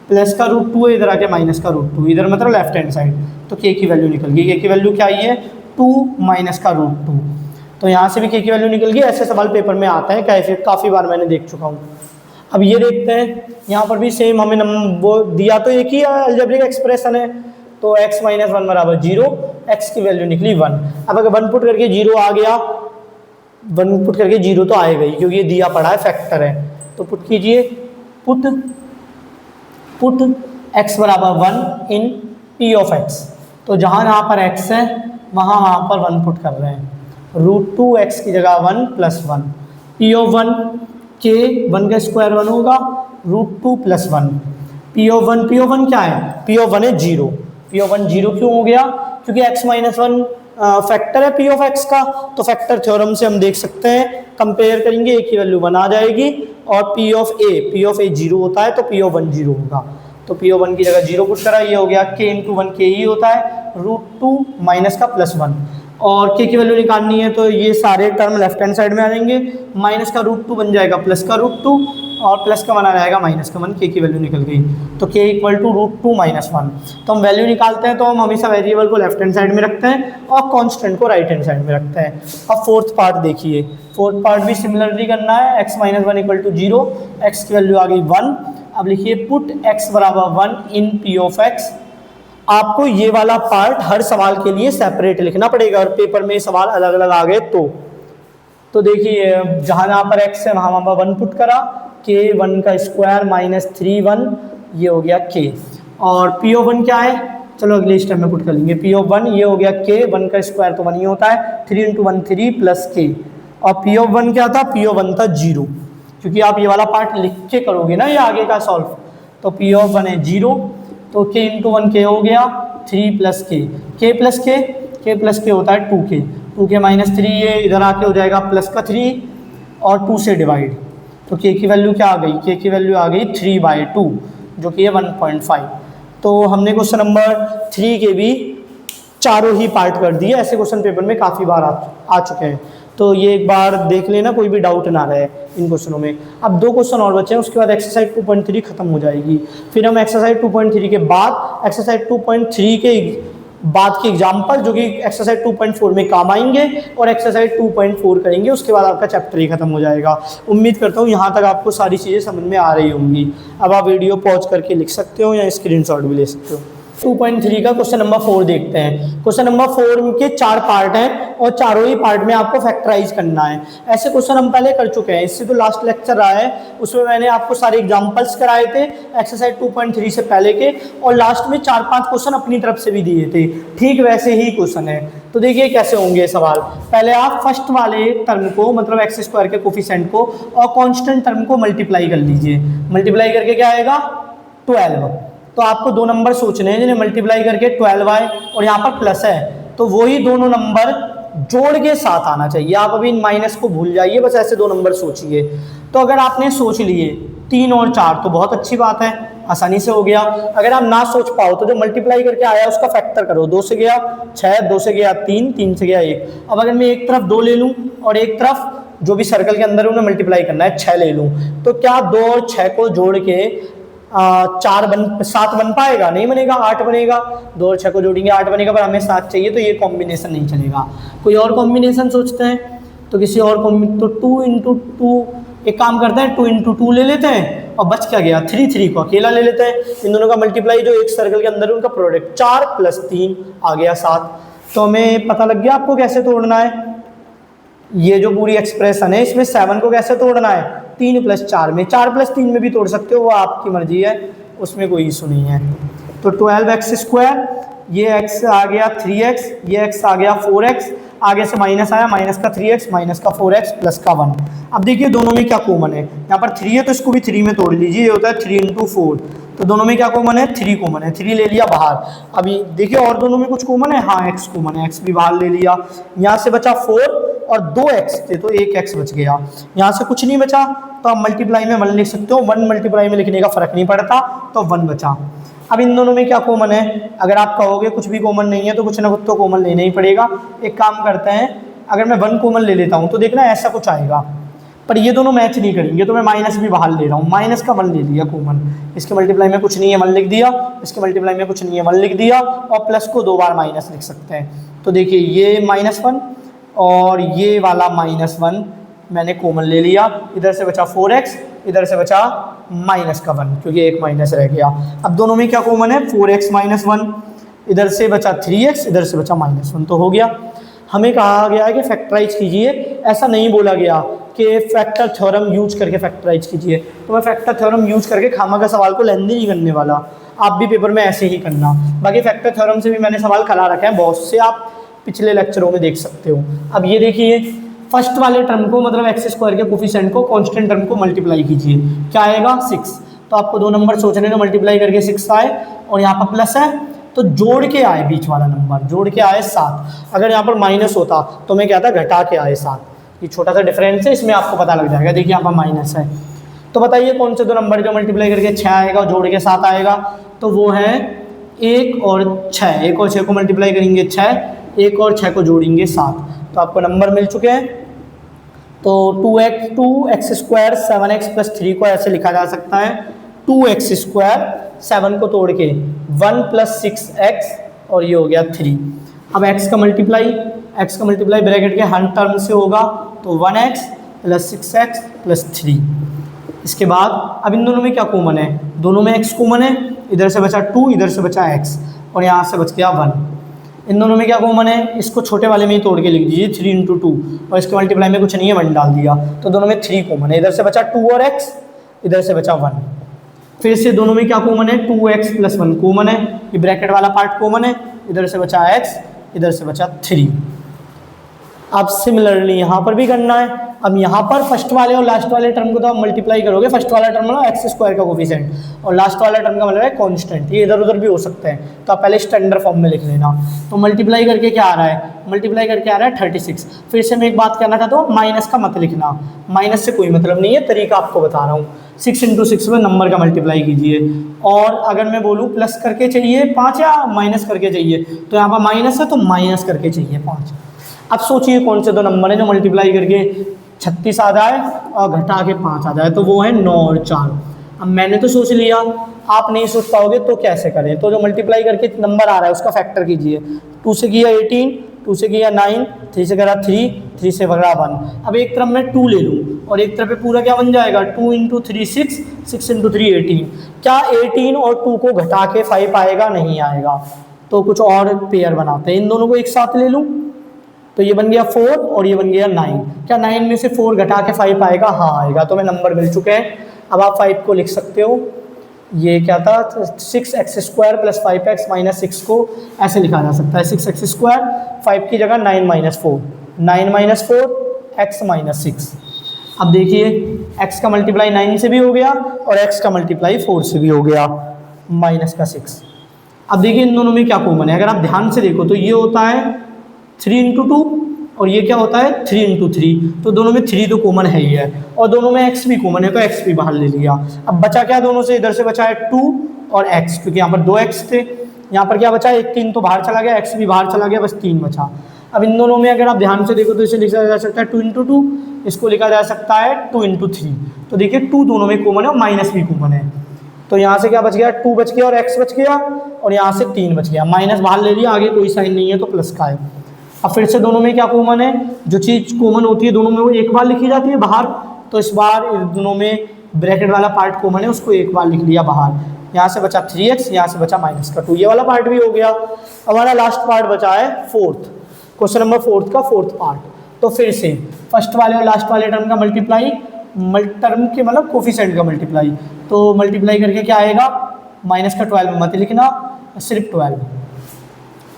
प्लस का रूट 2 इधर आके माइनस का रूट 2, इधर मतलब लेफ्ट हैंड साइड। तो k की वैल्यू निकल गई। k की वैल्यू क्या आई है, 2 माइनस का रूट 2। तो यहाँ से भी k की वैल्यू निकल गई। ऐसे सवाल पेपर में आता है, कैसे काफ़ी बार मैंने देख चुका हूँ। अब ये देखते हैं, यहाँ पर भी सेम हमें वो दिया तो एक ही अलजेब्रिक एक्सप्रेशन है। तो x माइनस 1 बराबर 0, x की वैल्यू निकली 1। अब अगर 1 पुट करके 0 आ गया, 1 पुट करके 0 तो आएगा ही क्योंकि ये दिया पड़ा है, फैक्टर है। तो पुट कीजिए, पुट x बराबर 1 इन p ऑफ x। तो जहाँ जहाँ पर x है वहाँ पर 1 पुट कर रहे हैं। रूट 2 x की जगह 1 प्लस 1, p ऑफ 1 k 1 का स्क्वायर 1 होगा, root 2 plus 1। P of one क्या है, पी ऑफ वन है zero. P of one zero क्यों हो गया, क्योंकि x माइनस वन फैक्टर है पी ऑफ एक्स का, तो फैक्टर थ्योरम से हम देख सकते हैं, कंपेयर करेंगे ए की वैल्यू 1 आ जाएगी, और पी ऑफ ए जीरो होता है तो पी ऑफ वन जीरो होगा, तो पी ऑफ वन की जगह जीरो पुट करा, ये हो गया k इंटू वन के ही होता है √2 माइनस का +1, और k की वैल्यू निकालनी है तो ये सारे टर्म लेफ्ट हैंड साइड में आ जाएंगे, माइनस का √2 बन जाएगा प्लस का √2, और प्लस का 1 आ जाएगा माइनस का 1, k की वैल्यू निकल गई, तो k इक्वल टू √2 माइनस 1। तो हम वैल्यू निकालते हैं तो हम हमेशा वेरिएबल को लेफ्ट हैंड साइड में रखते हैं और कांस्टेंट को राइट हैंड साइड में रखते हैं। अब फोर्थ पार्ट देखिए, फोर्थ पार्ट भी सिमिलरली करना है, x minus one equal to zero, x की वैल्यू आ गई 1। अब लिखिए पुट x बराबर 1 इन पी ऑफ एक्स। आपको ये वाला पार्ट हर सवाल के लिए सेपरेट लिखना पड़ेगा, और पेपर में सवाल अलग अलग आ गए तो देखिए जहाँ यहाँ पर x है वहाँ पर 1 पुट करा, k 1 का स्क्वायर माइनस 3 1, ये हो गया k, और p ऑफ 1 क्या है, चलो अगले स्टेप में पुट कर लेंगे, p ऑफ 1 ये हो गया k, 1 का स्क्वायर तो 1 ही होता है, 3 इंटू 1 3 प्लस k, और p ऑफ 1 क्या था, p ऑफ 1 था 0, क्योंकि आप ये वाला पार्ट लिख के करोगे ना ये आगे का सॉल्व, तो p ऑफ 1 है 0, तो k इंटू 1 k हो गया 3 प्लस k प्लस k होता है 2k माइनस 3, ये इधर आके हो जाएगा प्लस का 3 और 2 से डिवाइड, तो k की वैल्यू क्या आ गई, k की वैल्यू आ गई 3/2 जो कि है 1.5। तो हमने क्वेश्चन नंबर 3 के भी चारों ही पार्ट कर दिए, ऐसे क्वेश्चन पेपर में काफ़ी बार आ चुके हैं, तो ये एक बार देख लेना, कोई भी डाउट ना रहे इन क्वेश्चनों में। अब 2 क्वेश्चन और बचे हैं, उसके बाद एक्सरसाइज 2.3 खत्म हो जाएगी, फिर हम एक्सरसाइज 2.3 के बाद एक्सरसाइज 2.3 के बाद के एग्जाम्पल जो कि एक्सरसाइज 2.4 में काम आएंगे, और एक्सरसाइज 2.4 करेंगे, उसके बाद आपका चैप्टर ही खत्म हो जाएगा। उम्मीद करता हूँ यहाँ तक आपको सारी चीज़ें समझ में आ रही होंगी। अब आप वीडियो पॉज करके लिख सकते हो या स्क्रीनशॉट भी ले सकते हो। 2.3 का क्वेश्चन नंबर 4 देखते हैं। क्वेश्चन नंबर 4 के 4 पार्ट हैं और चारों ही पार्ट में आपको फैक्टराइज करना है। ऐसे क्वेश्चन हम पहले कर चुके हैं, इससे तो लास्ट लेक्चर रहा है, उसमें मैंने आपको सारे एग्जांपल्स कराए थे एक्सरसाइज 2.3 से पहले के, और लास्ट में 4-5 क्वेश्चन अपनी तरफ से भी दिए थे। ठीक वैसे ही क्वेश्चन है, तो देखिए कैसे होंगे सवाल। पहले आप फर्स्ट वाले टर्म को मतलब एक्स स्क्वायर के कोफिशिएंट को और कांस्टेंट टर्म को मल्टीप्लाई कर लीजिए। मल्टीप्लाई करके क्या आएगा 12। तो आपको 2 नंबर सोचने हैं जिन्हें मल्टीप्लाई करके 12 आए और यहाँ पर प्लस है, तो वही दोनों नंबर जोड़ के साथ आना चाहिए। आप अभी इन माइनस को भूल जाइए, बस ऐसे 2 नंबर सोचिए। तो अगर आपने सोच लिए 3 और 4 तो बहुत अच्छी बात है, आसानी से हो गया। अगर आप ना सोच पाओ तो जो मल्टीप्लाई करके आया उसका फैक्टर करो। 2 से गया 6, 2 से गया 3, 3 से गया 1। अब अगर मैं एक तरफ 2 ले लूँ और एक तरफ जो भी सर्कल के अंदर उन्हें मल्टीप्लाई करना है 6 ले लूँ, तो क्या 2 और 6 को जोड़ के 7 बन पाएगा? नहीं बनेगा, 8 बनेगा। 2 और 6 को जोड़ेंगे 8 बनेगा, पर हमें 7 चाहिए, तो ये कॉम्बिनेशन नहीं चलेगा। कोई और कॉम्बिनेशन सोचते हैं, तो किसी और तो 2 इंटू 2, एक काम करते हैं 2 इंटू 2 ले लेते हैं, और बच क्या गया 3 को अकेला ले लेते हैं। इन दोनों का मल्टीप्लाई जो एक सर्कल के अंदर है उनका प्रोडक्ट 4 + 3 आ गया 7। तो हमें पता लग गया आपको कैसे तोड़ना है। ये जो पूरी एक्सप्रेशन है इसमें 7 को कैसे तोड़ना है, 3 + 4 में, 4 + 3 में भी तोड़ सकते हो, वो आपकी मर्जी है, उसमें कोई इशू नहीं है। तो 12x², ये x आ गया 3x, ये x आ गया 4x, आगे से माइनस आया, माइनस का 3x, माइनस का 4x, प्लस का 1। अब देखिए दोनों में क्या कॉमन है, यहाँ पर 3 है तो इसको भी 3 में तोड़ लीजिए, ये होता है 3 × 4। तो दोनों में क्या कॉमन है, 3 कॉमन है, 3 ले लिया बाहर। अभी देखिए और दोनों में कुछ कॉमन है, हाँ x कॉमन है, x भी बाहर ले लिया। यहाँ से बचा 4 और 2x थे तो 1x बच गया। यहाँ से कुछ नहीं बचा तो आप मल्टीप्लाई में 1 लिख सकते हो, 1 मल्टीप्लाई में लिखने का फर्क नहीं पड़ता, तो 1 बचा। अब इन दोनों में क्या कॉमन है, अगर आप कहोगे कुछ भी कॉमन नहीं है तो कुछ ना कुछ तो कॉमन लेना ही पड़ेगा। एक काम करते हैं, अगर मैं 1 कॉमन ले लेता हूँ तो देखना ऐसा कुछ आएगा, पर ये दोनों मैच नहीं करेंगे, तो मैं माइनस भी बाहर ले रहा हूँ, माइनस का 1 ले लिया कॉमन। इसके मल्टीप्लाई में कुछ नहीं है 1 लिख दिया, इसके मल्टीप्लाई में कुछ नहीं है 1 लिख दिया, और प्लस को 2 बार माइनस लिख सकते हैं। तो देखिए ये -1 और ये वाला -1 मैंने कॉमन ले लिया, इधर से बचा 4x, इधर से बचा माइनस का 1 क्योंकि एक माइनस रह गया। अब दोनों में क्या कॉमन है, 4x - 1, इधर से बचा 3x, इधर से बचा -1, तो हो गया। हमें कहा गया है कि फैक्टराइज कीजिए, ऐसा नहीं बोला गया कि फैक्टर थ्योरम यूज करके फैक्टराइज कीजिए। तो मैं फैक्टर थ्योरम यूज करके खामा का सवाल को लेंदी नहीं करने वाला, आप भी पेपर में ऐसे ही करना। बाकी फैक्टर थ्योरम से भी मैंने सवाल करा रखे हैं बहुत से, आप पिछले लेक्चरों में देख सकते हो। अब ये देखिए फर्स्ट वाले टर्म को मतलब x² के कोफिशिएंट को कांस्टेंट टर्म को मल्टीप्लाई कीजिए, क्या आएगा 6। तो आपको 2 नंबर सोचने दो, मल्टीप्लाई करके 6 आए और यहाँ पर प्लस है तो जोड़ के आए बीच वाला नंबर, जोड़ के आए 7। अगर यहाँ पर माइनस होता तो मैं क्या था, घटा के आए 7। ये छोटा सा डिफरेंस है, इसमें आपको पता लग जाएगा। देखिए यहाँ पर माइनस है, तो बताइए कौन से 2 नंबर जो मल्टीप्लाई करके 6 आएगा और जोड़ के 7 आएगा, तो वो है 1 और 6। 1 और 6 को मल्टीप्लाई करेंगे 6, 1 और 6 को जोड़ेंगे 7, तो आपको नंबर मिल चुके हैं। तो 2x स्क्वायर 7x प्लस 3 को ऐसे लिखा जा सकता है, 2x स्क्वायर 7 को तोड़ के 1 प्लस 6x और ये हो गया 3। अब x का मल्टीप्लाई ब्रैकेट के हर टर्म से होगा, तो 1x प्लस 6x प्लस 3। इसके बाद अब इन दोनों में क्या कॉमन है, दोनों में x कॉमन है, इधर से बचा 2, इधर से बचा x और यहाँ से बच गया 1। इन दोनों में क्या कॉमन है, इसको छोटे वाले में ही तोड़ के लिख दीजिए 3 इंटू 2 और इसके मल्टीप्लाई में कुछ नहीं है 1 डाल दिया, तो दोनों में 3 कॉमन है। इधर से बचा 2 और x, इधर से बचा 1। फिर से दोनों में क्या कॉमन है, 2x प्लस 1 कॉमन है, ये ब्रैकेट वाला पार्ट कॉमन है, इधर से बचा x, इधर से बचा 3। अब सिमिलरली यहाँ पर भी करना है। अब यहाँ पर फर्स्ट वाले और लास्ट वाले टर्म को तो आप मल्टीप्लाई करोगे, फर्स्ट वाला टर्म मतलब एक्स स्क्वायर का कोफिशिएंट और लास्ट वाला टर्म का मतलब है कांस्टेंट, ये इधर उधर भी हो सकते हैं, तो आप पहले स्टैंडर्ड फॉर्म में लिख लेना। तो मल्टीप्लाई करके क्या आ रहा है, मल्टीप्लाई करके आ रहा है 36। फिर से मैं एक बात कहना चाहता हूँ, माइनस का मत लिखना, माइनस से कोई मतलब नहीं है, तरीका आपको बता रहा हूँ। 6 इंटू 6 में नंबर का मल्टीप्लाई कीजिए, और अगर मैं बोलूँ प्लस करके चाहिए 5 या माइनस करके चाहिए, तो यहाँ पर माइनस है तो माइनस करके चाहिए 5। अब सोचिए कौन से 2 नंबर हैं जो मल्टीप्लाई करके 36 आ जाए और घटा के 5 आ जाए, तो वो है 9 और 4। अब मैंने तो सोच लिया, आप नहीं सोच पाओगे तो कैसे करें। तो जो मल्टीप्लाई करके नंबर आ रहा है उसका फैक्टर कीजिए। 2 से किया 18, 2 से किया 9, 3 से करा 3, 3 से करा 1। अब एक तरफ मैं 2 ले लूँ और एक तरफ पे पूरा क्या बन जाएगा, 2 इंटू 3 6, 6 इंटू 3 18। क्या 18 और 2 को घटा के 5 आएगा, नहीं आएगा, तो कुछ और पेयर बनाते हैं। इन दोनों को एक साथ ले लूँ तो ये बन गया 4 और ये बन गया 9। क्या 9 में से 4 घटा के 5 आएगा, हाँ आएगा, तो मैं नंबर मिल चुके हैं। अब आप 5 को लिख सकते हो, ये क्या था 6x square plus 5x minus 6 को ऐसे लिखा जा सकता है, 6x स्क्वायर 5 की जगह 9 माइनस 4, 9 माइनस 4 x माइनस 6। अब देखिए x का मल्टीप्लाई 9 से भी हो गया और x का मल्टीप्लाई 4 से भी हो गया, माइनस का 6। अब देखिए इन दोनों में क्या कॉमन है, अगर आप ध्यान से देखो तो ये होता है 3 इंटू 2 और ये क्या होता है 3 इंटू 3, तो दोनों में 3 तो कॉमन है ही है, और दोनों में x भी कॉमन है तो x भी बाहर ले लिया। अब बचा क्या दोनों से, इधर से बचा है 2 और x, क्योंकि यहाँ पर 2x थे, यहाँ पर क्या बचा है 1 3 तो बाहर चला गया, x भी बाहर चला गया, बस 3 बचा। अब इन दोनों में अगर आप ध्यान से देखो तो इसे लिखा जा सकता है 2 इंटू 2, इसको लिखा जा सकता है 2 इंटू 3। तो देखिए 2 दोनों में कॉमन है और माइनस भी कॉमन है, तो यहाँ से क्या बच गया 2 बच गया और x बच गया, और यहाँ से 3 बच गया, माइनस बाहर ले लिया, आगे कोई साइन नहीं है तो प्लस का है। अब फिर से दोनों में क्या कॉमन है, जो चीज़ कॉमन होती है दोनों में वो एक बार लिखी जाती है बाहर, तो इस बार दोनों में ब्रैकेट वाला पार्ट कॉमन है, उसको एक बार लिख लिया बाहर। यहाँ से बचा 3x, यहाँ से बचा माइनस का 2, ये वाला पार्ट भी हो गया। हमारा लास्ट पार्ट बचा है फोर्थ, क्वेश्चन नंबर 4 का फोर्थ पार्ट। तो फिर से फर्स्ट वाले और लास्ट वाले टर्म का मल्टीप्लाई, टर्म के मतलब कोफिशिएंट का मल्टीप्लाई, तो मल्टीप्लाई करके क्या आएगा, माइनस का 12 मत लिखना, सिर्फ 12।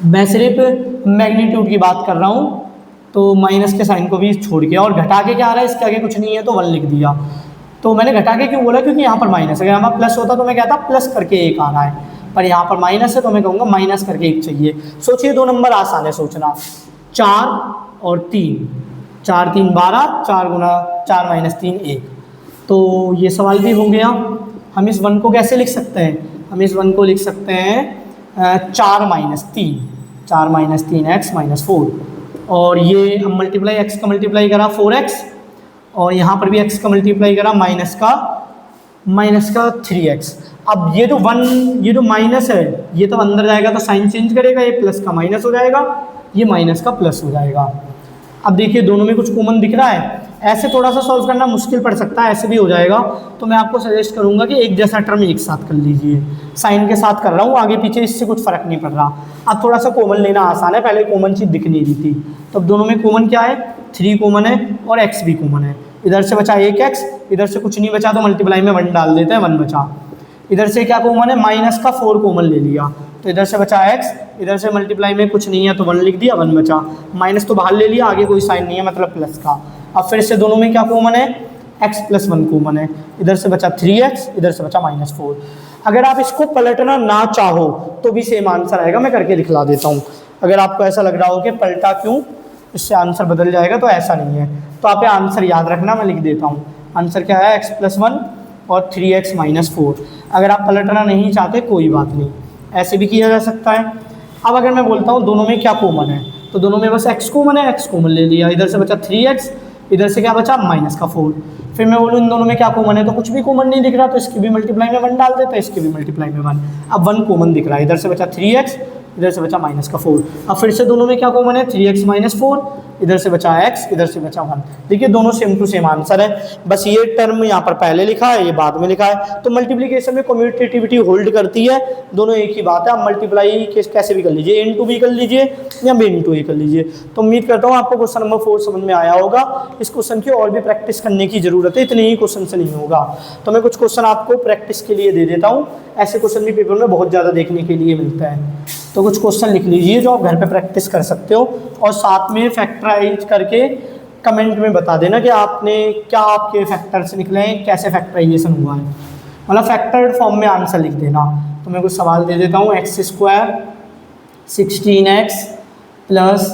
मैं सिर्फ मैग्नीट्यूड की बात कर रहा हूँ, तो माइनस के साइन को भी छोड़ के, और घटा के क्या आ रहा है, इसके आगे कुछ नहीं है तो 1 लिख दिया। तो मैंने घटा के क्यों बोला, क्योंकि यहाँ पर माइनस है, अगर यहाँ पर प्लस होता तो मैं कहता प्लस करके 1 आ रहा है, पर यहाँ पर माइनस है तो मैं कहूँगा माइनस करके 1 चाहिए। सोचिए 2 नंबर आसान है सोचना, 4 और 3, 4 3 12, 4 गुना 4 माइनस 3 1, तो ये सवाल भी हो गया। हम इस 1 को कैसे लिख सकते हैं, हम इस 1 को लिख सकते हैं 4 माइनस 3, 4 माइनस 3x माइनस 4, और ये हम मल्टीप्लाई x का मल्टीप्लाई करा 4x, और यहाँ पर भी x का मल्टीप्लाई करा माइनस का 3x। अब ये जो 1, ये जो माइनस है ये तो अंदर जाएगा तो साइन चेंज करेगा, ये प्लस का माइनस हो जाएगा, ये माइनस का प्लस हो जाएगा। अब देखिए दोनों में कुछ कॉमन दिख रहा है, ऐसे थोड़ा सा सॉल्व करना मुश्किल पड़ सकता है, ऐसे भी हो जाएगा, तो मैं आपको सजेस्ट करूंगा कि एक जैसा टर्म एक साथ कर लीजिए। साइन के साथ कर रहा हूँ, आगे पीछे इससे कुछ फर्क नहीं पड़ रहा। अब थोड़ा सा कॉमन लेना आसान है, पहले कॉमन चीज़ दिख नहीं रही थी। तो अब दोनों में कॉमन क्या है, 3 कॉमन है और x भी कॉमन है। इधर से बचा 1x, इधर से कुछ नहीं बचा तो मल्टीप्लाई में 1 डाल देते हैं, 1 बचा। इधर से क्या कॉमन है, माइनस का 4 कॉमन ले लिया, तो इधर से बचा x, इधर से मल्टीप्लाई में कुछ नहीं है तो 1 लिख दिया, 1 बचा, माइनस तो बाहर ले लिया, आगे कोई साइन नहीं है मतलब प्लस का। अब फिर से दोनों में क्या कॉमन है, x प्लस 1 कॉमन है, इधर से बचा 3x, इधर से बचा -4। अगर आप इसको पलटना ना चाहो तो भी सेम आंसर आएगा, मैं करके दिखला देता हूँ। अगर आपको ऐसा लग रहा हो कि पलटा क्यों, इससे आंसर बदल जाएगा, तो ऐसा नहीं है। तो आप ये आंसर याद रखना, मैं लिख देता हूँ। आंसर क्या है, x प्लस 1 और 3x माइनस 4। अगर आप पलटना नहीं चाहते कोई बात नहीं, ऐसे भी किया जा सकता है। अब अगर मैं बोलता हूँ दोनों में क्या कॉमन है, तो दोनों में बस x कॉमन है, x कॉमन ले लिया, इधर से बचा 3x, इधर से क्या बचा -4। फिर मैं बोलूँ इन दोनों में क्या कॉमन है, तो कुछ भी कॉमन नहीं दिख रहा, तो इसकी भी मल्टीप्लाई में 1 डाल देते, इसकी भी मल्टीप्लाई में 1। अब 1 कॉमन दिख रहा है, इधर से बचा 3x, इधर से बचा -4। अब फिर से दोनों में क्या कॉमन है, 3x माइनस 4, इधर से बचा x, इधर से बचा 1। देखिए दोनों सेम टू सेम आंसर है, बस ये टर्म यहाँ पर पहले लिखा है, ये बाद में लिखा है। तो मल्टीप्लिकेशन में कम्यूटेटिविटी होल्ड करती है, दोनों एक ही बात है। आप मल्टीप्लाई कैसे भी कर लीजिए, इनटू भी कर लीजिए या बी इनटू ही कर लीजिए। तो उम्मीद करता हूँ आपको क्वेश्चन नंबर 4 समझ में आया होगा। इस क्वेश्चन की और भी प्रैक्टिस करने की जरूरत है, इतने ही क्वेश्चन से नहीं होगा। तो मैं कुछ क्वेश्चन आपको प्रैक्टिस के लिए दे देता हूँ, ऐसे क्वेश्चन भी पेपर में बहुत ज़्यादा देखने के लिए मिलता है। तो कुछ क्वेश्चन लिख लीजिए जो आप घर पे प्रैक्टिस कर सकते हो, और साथ में फैक्टराइज करके कमेंट में बता देना कि आपने क्या आपके फैक्टर्स निकले हैं, कैसे फैक्टराइजेशन हुआ है, मतलब फैक्टर्ड फॉर्म में आंसर लिख देना। तो मैं कुछ सवाल दे देता हूँ। x² 16x प्लस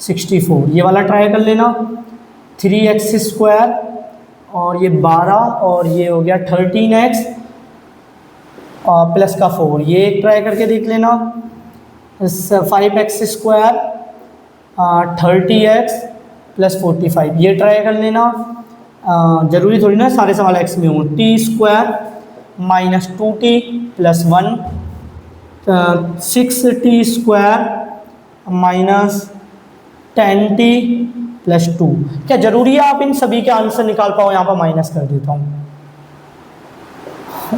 64, ये वाला ट्राई कर लेना। 3x² और ये 12 और ये हो गया 13x प्लस का 4, ये एक ट्राई करके देख लेना। 5x² 30x प्लस 45, ये ट्राई कर लेना। ज़रूरी थोड़ी ना सारे सवाल x में हों। t² minus 2t plus 1, 6t² minus 10t plus 2। क्या ज़रूरी है आप इन सभी के आंसर निकाल पाओ? यहाँ पर माइनस कर देता हूँ,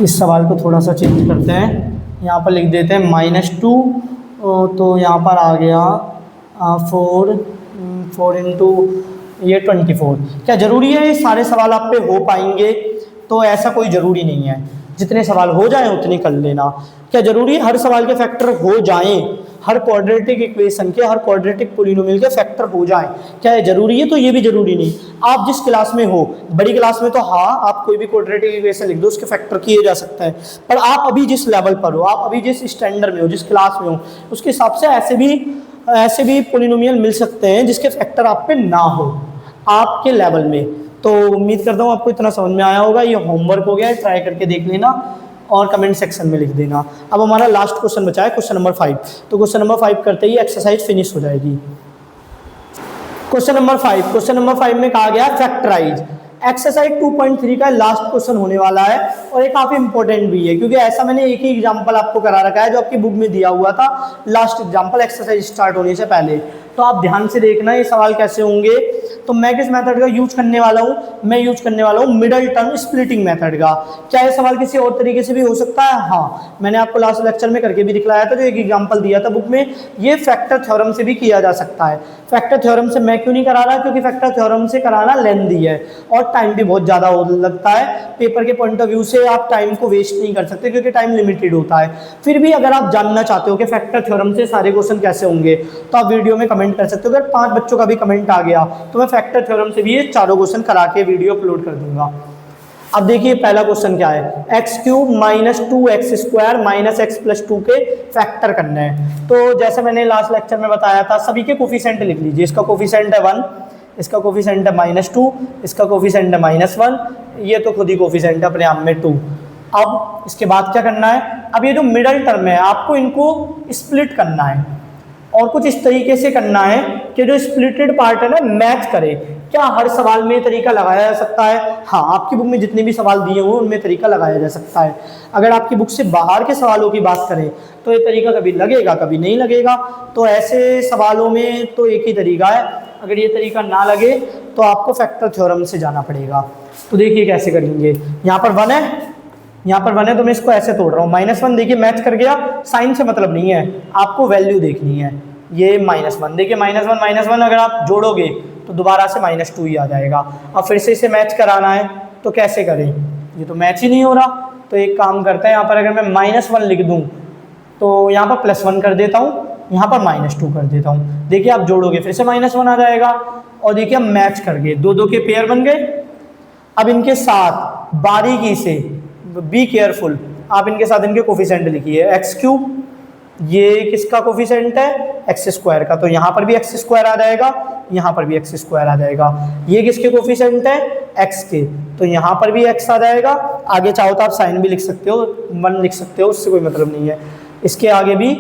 इस सवाल को थोड़ा सा चेंज करते हैं, यहाँ पर लिख देते हैं -2, तो यहाँ पर आ गया 4 इंटू ये 24। क्या ज़रूरी है ये सारे सवाल आप पे हो पाएंगे? तो ऐसा कोई ज़रूरी नहीं है, जितने सवाल हो जाएं उतने कर लेना। क्या ज़रूरी है हर सवाल के फैक्टर हो जाएं, हर क्वाड्रेटिक इक्वेशन के, हर क्वाड्रेटिक पोलिनोमियल के फैक्टर हो जाएं? क्या ये ज़रूरी है? तो ये भी ज़रूरी नहीं। आप जिस क्लास में हो, बड़ी क्लास में तो हाँ आप कोई भी क्वाड्रेटिक इक्वेशन लिख दो, उसके फैक्टर किए जा सकता है। पर आप अभी जिस लेवल पर हो, आप अभी जिस स्टैंडर्ड में हो, जिस क्लास में हो, उसके हिसाब से ऐसे भी पोलिनोमियल मिल सकते हैं जिसके फैक्टर आप पे ना हो आपके लेवल में। तो उम्मीद करता हूँ आपको इतना समझ में आया होगा। ये होमवर्क हो गया है, ट्राई करके देख लेना और कमेंट सेक्शन में लिख देना। अब हमारा लास्ट क्वेश्चन बचा है, क्वेश्चन नंबर 5। तो क्वेश्चन नंबर 5 करते ही एक्सरसाइज फिनिश हो जाएगी। क्वेश्चन नंबर 5 में कहा गया फैक्टराइज। एक्सरसाइज 2.3 का लास्ट क्वेश्चन होने वाला है, और ये काफ़ी इंपॉर्टेंट भी है, क्योंकि ऐसा मैंने एक ही एग्जांपल आपको करा रखा है जो आपकी बुक में दिया हुआ था, लास्ट एग्जांपल एक्सरसाइज स्टार्ट होने से पहले। तो आप ध्यान से देखना ये सवाल कैसे होंगे। तो मैं किस मेथड का यूज करने वाला हूँ? मैं यूज करने वाला हूँ मिडल टर्म स्प्लिटिंग मेथड का। क्या ये सवाल किसी और तरीके से भी हो सकता है? हाँ, मैंने आपको लास्ट लेक्चर में करके भी दिखलाया था, जो एक एग्जांपल दिया था बुक में। ये फैक्टर थ्योरम से भी किया जा सकता है। फैक्टर थ्योरम से मैं क्यों नहीं करा रहा? क्योंकि फैक्टर थ्योरम से कराना लेंथी है और टाइम भी बहुत ज़्यादा लगता है। पेपर के पॉइंट ऑफ व्यू से आप टाइम को वेस्ट नहीं कर सकते, क्योंकि टाइम लिमिटेड होता है। फिर भी अगर आप जानना चाहते हो कि फैक्टर थ्योरम से सारे क्वेश्चन कैसे होंगे, तो आप वीडियो में कमेंट कर सकते हो। अगर 5 बच्चों का भी कमेंट आ गया तो मैं फैक्टर थ्योरम से भी ये चारों क्वेश्चन करा के वीडियो अपलोड कर दूंगा। अब देखिए पहला क्वेश्चन क्या है, x³ minus 2x² minus x plus 2 के फैक्टर करना है। तो जैसे मैंने लास्ट लेक्चर में बताया था, सभी के कोफिशिएंट लिख लीजिए। इसका कोफिशिएंट है 1, इसका कोफिशिएंट है -2, इसका कोफिशिएंट है -1, ये तो खुद ही कोफिशिएंट है अपने आप में 2। अब इसके बाद क्या करना है? अब ये जो मिडल टर्म है आपको इनको स्प्लिट करना है, और कुछ इस तरीके से करना है कि जो स्प्लिटेड पार्ट है ना मैच करे। क्या हर सवाल में तरीका लगाया जा सकता है? हाँ, आपकी बुक में जितने भी सवाल दिए हुए उनमें तरीका लगाया जा सकता है। अगर आपकी बुक से बाहर के सवालों की बात करें तो ये तरीका कभी लगेगा कभी नहीं लगेगा। तो ऐसे सवालों में तो एक ही तरीका है, अगर ये तरीका ना लगे तो आपको फैक्टर थ्योरम से जाना पड़ेगा। तो देखिए कैसे करेंगे। यहाँ पर 1 है, यहाँ पर 1 है, तो मैं इसको ऐसे तोड़ रहा हूँ। -1 देखिए मैच कर गया, साइन से मतलब नहीं है, आपको वैल्यू देखनी है। ये -1 देखिए, -1 अगर आप जोड़ोगे तो दोबारा से -2 ही आ जाएगा। अब फिर से इसे मैच कराना है तो कैसे करें? ये तो मैच ही नहीं हो रहा। तो एक काम करते हैं, यहाँ पर अगर मैं -1 लिख दूँ तो यहाँ पर +1 कर देता हूँ, यहाँ पर -2 कर देता हूँ। देखिए आप जोड़ोगे फिर से -1 आ जाएगा, और देखिए हम मैच कर गए, 2 के पेयर बन गए। अब इनके साथ बारीकी से, बी केयरफुल, आप इनके साथ इनके कोफिशिएंट लिखिए। एक्स क्यूब, ये किसका कोफिशिएंट है? एक्स स्क्वायर का, तो यहाँ पर भी एक्स स्क्वायर आ जाएगा, यहाँ पर भी एक्स स्क्वायर आ जाएगा। ये किसके कोफिशिएंट है? एक्स के, तो यहाँ पर भी एक्स आ जाएगा। आगे चाहो तो आप साइन भी लिख सकते हो, 1 लिख सकते हो, उससे कोई मतलब नहीं है। इसके आगे भी,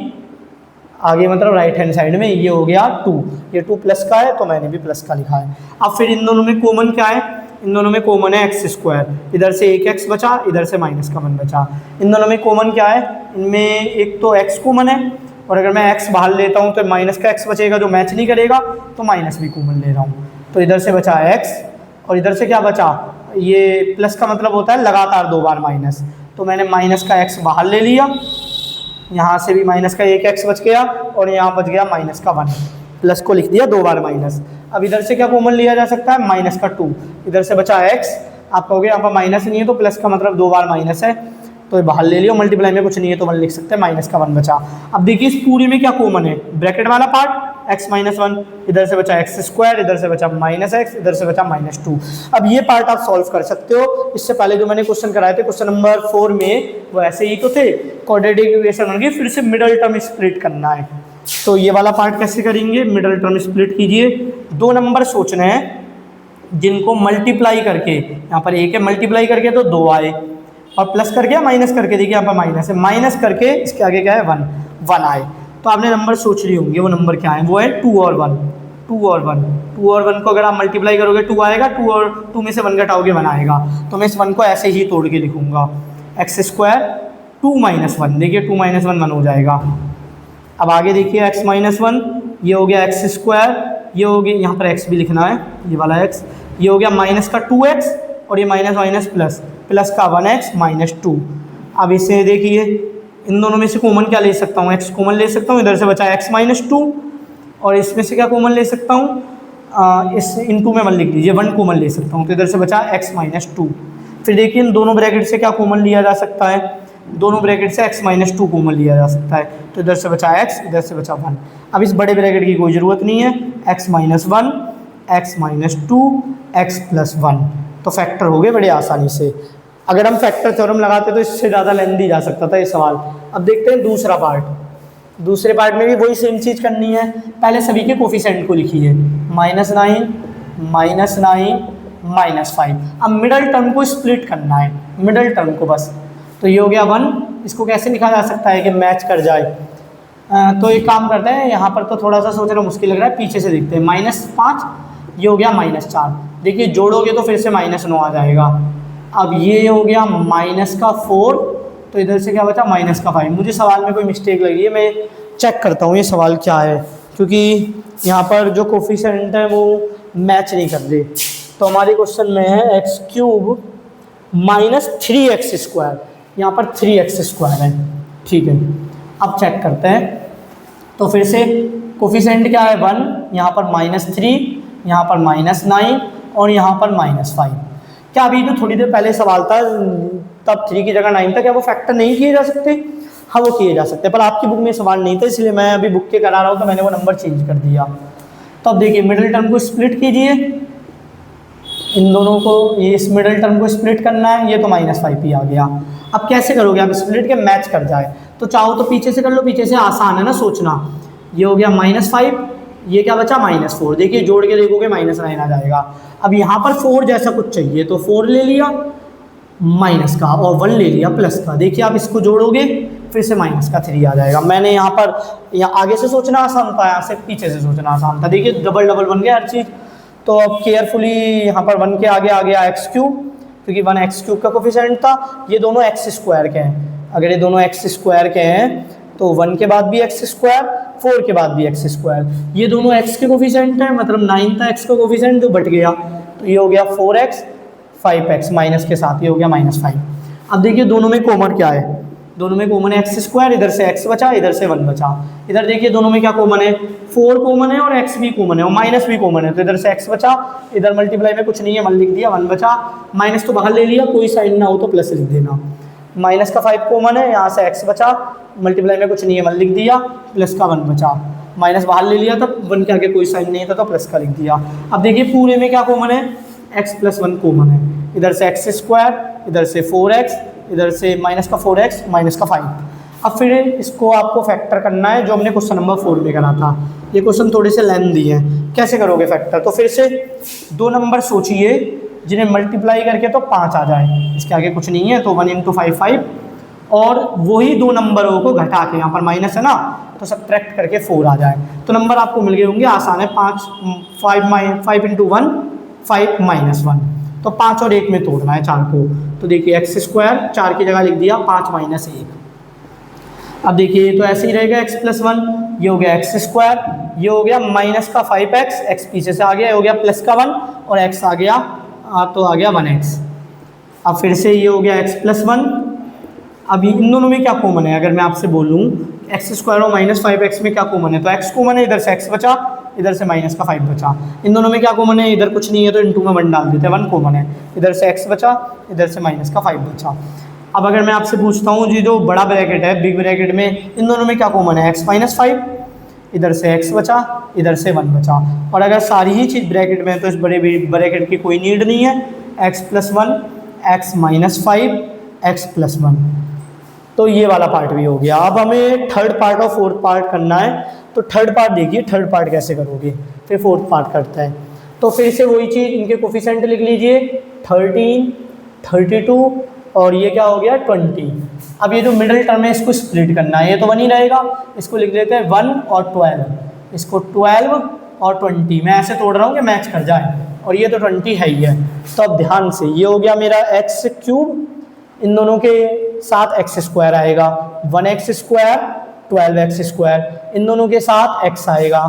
आगे मतलब राइट हैंड साइड में ये हो गया 2, ये 2 प्लस का है तो मैंने भी प्लस का लिखा है। अब फिर इन दोनों में कॉमन क्या है? इन दोनों में कॉमन है एक्स स्क्वायर, इधर से एक एक्स बचा, इधर से माइनस का 1 बचा। इन दोनों में कॉमन क्या है? इनमें एक तो एक्स कॉमन है, और अगर मैं एक्स बाहर लेता हूँ तो माइनस का एक्स बचेगा जो मैच नहीं करेगा, तो माइनस भी कॉमन ले रहा हूँ। तो इधर से बचा एक्स, और इधर से क्या बचा? ये प्लस का मतलब होता है लगातार 2 बार माइनस, तो मैंने माइनस का एक्स बाहर ले लिया, यहाँ से भी माइनस का एक एक्स बच गया, और यहाँ बच गया माइनस का 1, प्लस को लिख दिया 2 बार माइनस। अब इधर से क्या कॉमन लिया जा सकता है? माइनस का 2, इधर से बचा एक्स, आप कहोगे यहाँ पर माइनस नहीं है तो प्लस का मतलब 2 बार माइनस है, तो ये बाहर ले लियो, मल्टीप्लाई में कुछ नहीं है तो 1 लिख सकते हैं, माइनस का 1 बचा। अब देखिए इस पूरी में क्या कॉमन है? ब्रैकेट वाला पार्ट एक्स माइनस 1, इधर से बचा एक्स स्क्वायर, इधर से बचा माइनस एक्स, इधर से बचा माइनस 2। अब ये पार्ट आप सॉल्व कर सकते हो। इससे पहले जो मैंने क्वेश्चन कराए थे क्वेश्चन नंबर 4 में, वो ऐसे ही तो थे, क्वाड्रेटिक इक्वेशन होंगे, फिर से मिडल टर्म स्प्लिट करना है। तो ये वाला पार्ट कैसे करेंगे? मिडल टर्म स्प्लिट कीजिए। 2 नंबर सोचने हैं जिनको मल्टीप्लाई करके, यहाँ पर एक है मल्टीप्लाई करके तो 2 आए, और प्लस करके या माइनस करके, देखिए यहाँ पर माइनस है, माइनस करके इसके आगे क्या है? 1 आए। तो आपने नंबर सोच लिए होंगे, वो नंबर क्या है? वो है 2 और 1, 2 और 1, 2 और 1 को अगर आप मल्टीप्लाई करोगे 2 आएगा, 2 और 2 में से 1 घटाओगे 1 आएगा। तो मैं इस 1 को ऐसे ही तोड़ के लिखूंगा, एक्स स्क्वायर 2 माइनस 1, देखिए 2 माइनस 1 हो जाएगा। अब आगे देखिए एक्स माइनस 1, ये हो गया एक्स स्क्वायर, ये हो गया, यहाँ पर एक्स भी लिखना है, ये वाला एक्स, ये हो गया माइनस का 2x, और ये माइनस माइनस प्लस, प्लस का 1x माइनस 2। अब इसे देखिए इन दोनों में से कॉमन क्या ले सकता हूँ? x कॉमन ले सकता हूँ, इधर से बचा x माइनस 2, और इसमें से क्या कॉमन ले सकता हूँ? इस इन 2 में 1 लिख दीजिए, 1 कॉमन ले सकता हूँ, तो इधर से बचा x माइनस 2। फिर देखिए इन दोनों ब्रैकेट से क्या कॉमन लिया जा सकता है? दोनों ब्रैकेट से x माइनस 2 कॉमन लिया जा सकता है, तो इधर से बचा x, इधर से बचा 1। अब इस बड़े ब्रैकेट की कोई ज़रूरत नहीं है, x minus 1, x minus 2, x plus 1, तो फैक्टर हो गए बड़े आसानी से। अगर हम फैक्टर थ्योरम लगाते तो इससे ज़्यादा लेंथी जा सकता था ये सवाल। अब देखते हैं दूसरा पार्ट। दूसरे पार्ट में भी वही सेम चीज़ करनी है। पहले सभी के कोफिशिएंट को लिखिए, -9, -9, -5। अब मिडल टर्म को स्प्लिट करना है, मिडल टर्म को बस। तो ये हो गया 1, इसको कैसे लिखा जा सकता है कि मैच कर जाए? तो एक काम करते हैं, यहाँ पर तो थोड़ा सा सोचना मुश्किल लग रहा है, पीछे से देखते हैं। -5, ये हो गया -4, देखिए जोड़ोगे तो फिर से -9 आ जाएगा। अब ये हो गया -4, तो इधर से क्या बचा? -5। मुझे सवाल में कोई मिस्टेक लगी है, मैं चेक करता हूँ ये सवाल क्या है, क्योंकि यहाँ पर जो कोफिशिएंट है वो मैच नहीं कर रहे। तो हमारे क्वेश्चन में है x cube minus 3x square, यहाँ पर 3x स्क्वायर है, ठीक है। अब चेक करते हैं, तो फिर से कोफिशिएंट क्या है? 1, यहाँ पर -3, यहाँ पर -9, और यहाँ पर -5। क्या अभी जो थोड़ी देर पहले सवाल था तब 3 की जगह 9 था, क्या वो फैक्टर नहीं किए जा सकते? हाँ वो किए जा सकते हैं, पर आपकी बुक में सवाल नहीं था, इसलिए मैं अभी बुक के करा रहा हूँ, तो मैंने वो नंबर चेंज कर दिया। तो अब देखिए मिडिल टर्म को स्प्लिट कीजिए, इन दोनों को, ये इस मिडिल टर्म को स्प्लिट करना है, ये तो -5 ही आ गया। अब कैसे करोगे आप स्प्लिट के? मैच कर जाए तो चाहो तो पीछे से कर लो, पीछे से आसान है ना सोचना। ये हो गया -5, ये क्या बचा? -4, देखिए जोड़ के देखोगे -9 आ जाएगा। अब यहाँ पर 4 जैसा कुछ चाहिए, तो 4 ले लिया माइनस का, और 1 ले लिया प्लस का, देखिए आप इसको जोड़ोगे फिर से -3 आ जाएगा। मैंने यहाँ पर आगे से सोचना आसान था, यहाँ से पीछे से सोचना आसान था, देखिए डबल डबल बन गया हर चीज़। तो अब केयरफुली यहाँ पर 1 के आगे आ गया x क्यूब, क्योंकि 1 x क्यूब का कोफिशिएंट था। ये दोनों x स्क्वायर के हैं, अगर ये दोनों x स्क्वायर के हैं तो 1 के बाद भी x स्क्वायर, 4 के बाद भी x स्क्वायर, ये दोनों x के कोफिशिएंट हैं, मतलब 9 था x का कोफिशिएंट जो बट गया, तो ये हो गया 4x, 5x माइनस के साथ, ये हो गया -5। अब देखिए दोनों में कॉमन क्या है? दोनों में कॉमन है एक्स स्क्वायर, इधर से x बचा, इधर से 1 बचा। इधर देखिए दोनों में क्या कॉमन है? 4 कॉमन है और x भी कॉमन है और माइनस भी कॉमन है, तो इधर से x बचा, इधर मल्टीप्लाई में कुछ नहीं है 1 लिख दिया, 1 बचा, माइनस तो बाहर ले लिया, कोई साइन ना हो तो प्लस लिख देना। माइनस का 5 कॉमन है, यहाँ से x बचा, मल्टीप्लाई में कुछ नहीं है 1 लिख दिया, प्लस का 1 बचा, माइनस बाहर ले लिया, तब 1 के आगे कोई साइन नहीं था तो प्लस का लिख दिया। अब देखिए पूरे में क्या कॉमन है? x + 1 कॉमन है, इधर से एक्स स्क्वायर, इधर से 4x, इधर से माइनस का 4x, माइनस का 5। अब फिर इसको आपको फैक्टर करना है जो हमने क्वेश्चन नंबर 4 में करा था। ये क्वेश्चन थोड़े से लेंथी है, कैसे करोगे फैक्टर? तो फिर से 2 नंबर सोचिए जिन्हें मल्टीप्लाई करके तो 5 आ जाए, इसके आगे कुछ नहीं है, तो 1 × 5 5, और वही 2 नंबरों को घटा के, यहाँ पर माइनस है ना, तो सब्ट्रैक्ट करके 4 आ जाए, तो नंबर आपको मिल गए होंगे। आसान है, 5 × 1 5 - 1, तो 5 और 1 में तोड़ना है 4 को। तो देखिए एक्स स्क्वायर 4 की जगह लिख दिया 5 - 1। अब देखिए ये तो ऐसे ही रहेगा x + 1, ये हो गया एक्स स्क्वायर, ये हो गया माइनस का 5x, x पीछे से आ गया, ये हो गया प्लस का 1 और x आ गया, तो आ गया 1x। अब फिर से ये हो गया x + 1। अभी इन दोनों में क्या कॉमन है? अगर मैं आपसे बोलूँ एक्स स्क्वायर और -5x में क्या कॉमन है, तो x कॉमन है, इधर से x बचा, इधर से माइनस का 5 बचा। इन दोनों में क्या कॉमन है? इधर कुछ नहीं है तो इंटू में 1 डाल देते हैं, 1 कॉमन है, इधर से x बचा, इधर से माइनस का 5 बचा। अब अगर मैं आपसे पूछता हूँ जी जो बड़ा ब्रैकेट है, बिग ब्रैकेट में, इन दोनों में क्या कॉमन है? x - 5, इधर से x बचा, इधर से 1 बचा। और अगर सारी ही चीज़ ब्रैकेट में है तो इस बड़े ब्रैकेट की कोई नीड नहीं है, x + 1, x - 5, x + 1। तो ये वाला पार्ट भी हो गया। अब हमें थर्ड पार्ट और फोर्थ पार्ट करना है, तो थर्ड पार्ट देखिए, थर्ड पार्ट कैसे करोगे, फिर फोर्थ पार्ट करते हैं। तो फिर से वही चीज़, इनके कोफिशिएंट लिख लीजिए, 13, 32 और ये क्या हो गया 20। अब ये जो मिडिल टर्म है इसको स्प्लिट करना है, ये तो 1 ही रहेगा, इसको लिख लेते हैं 1 और 12, इसको 12 और 20, मैं ऐसे तोड़ रहा हूँ कि मैच कर जाए, और ये तो 20 है ही है। तो अब ध्यान से, ये हो गया मेरा x³, इन दोनों के साथ x² आएगा, 1x², 12x², इन दोनों के साथ x आएगा,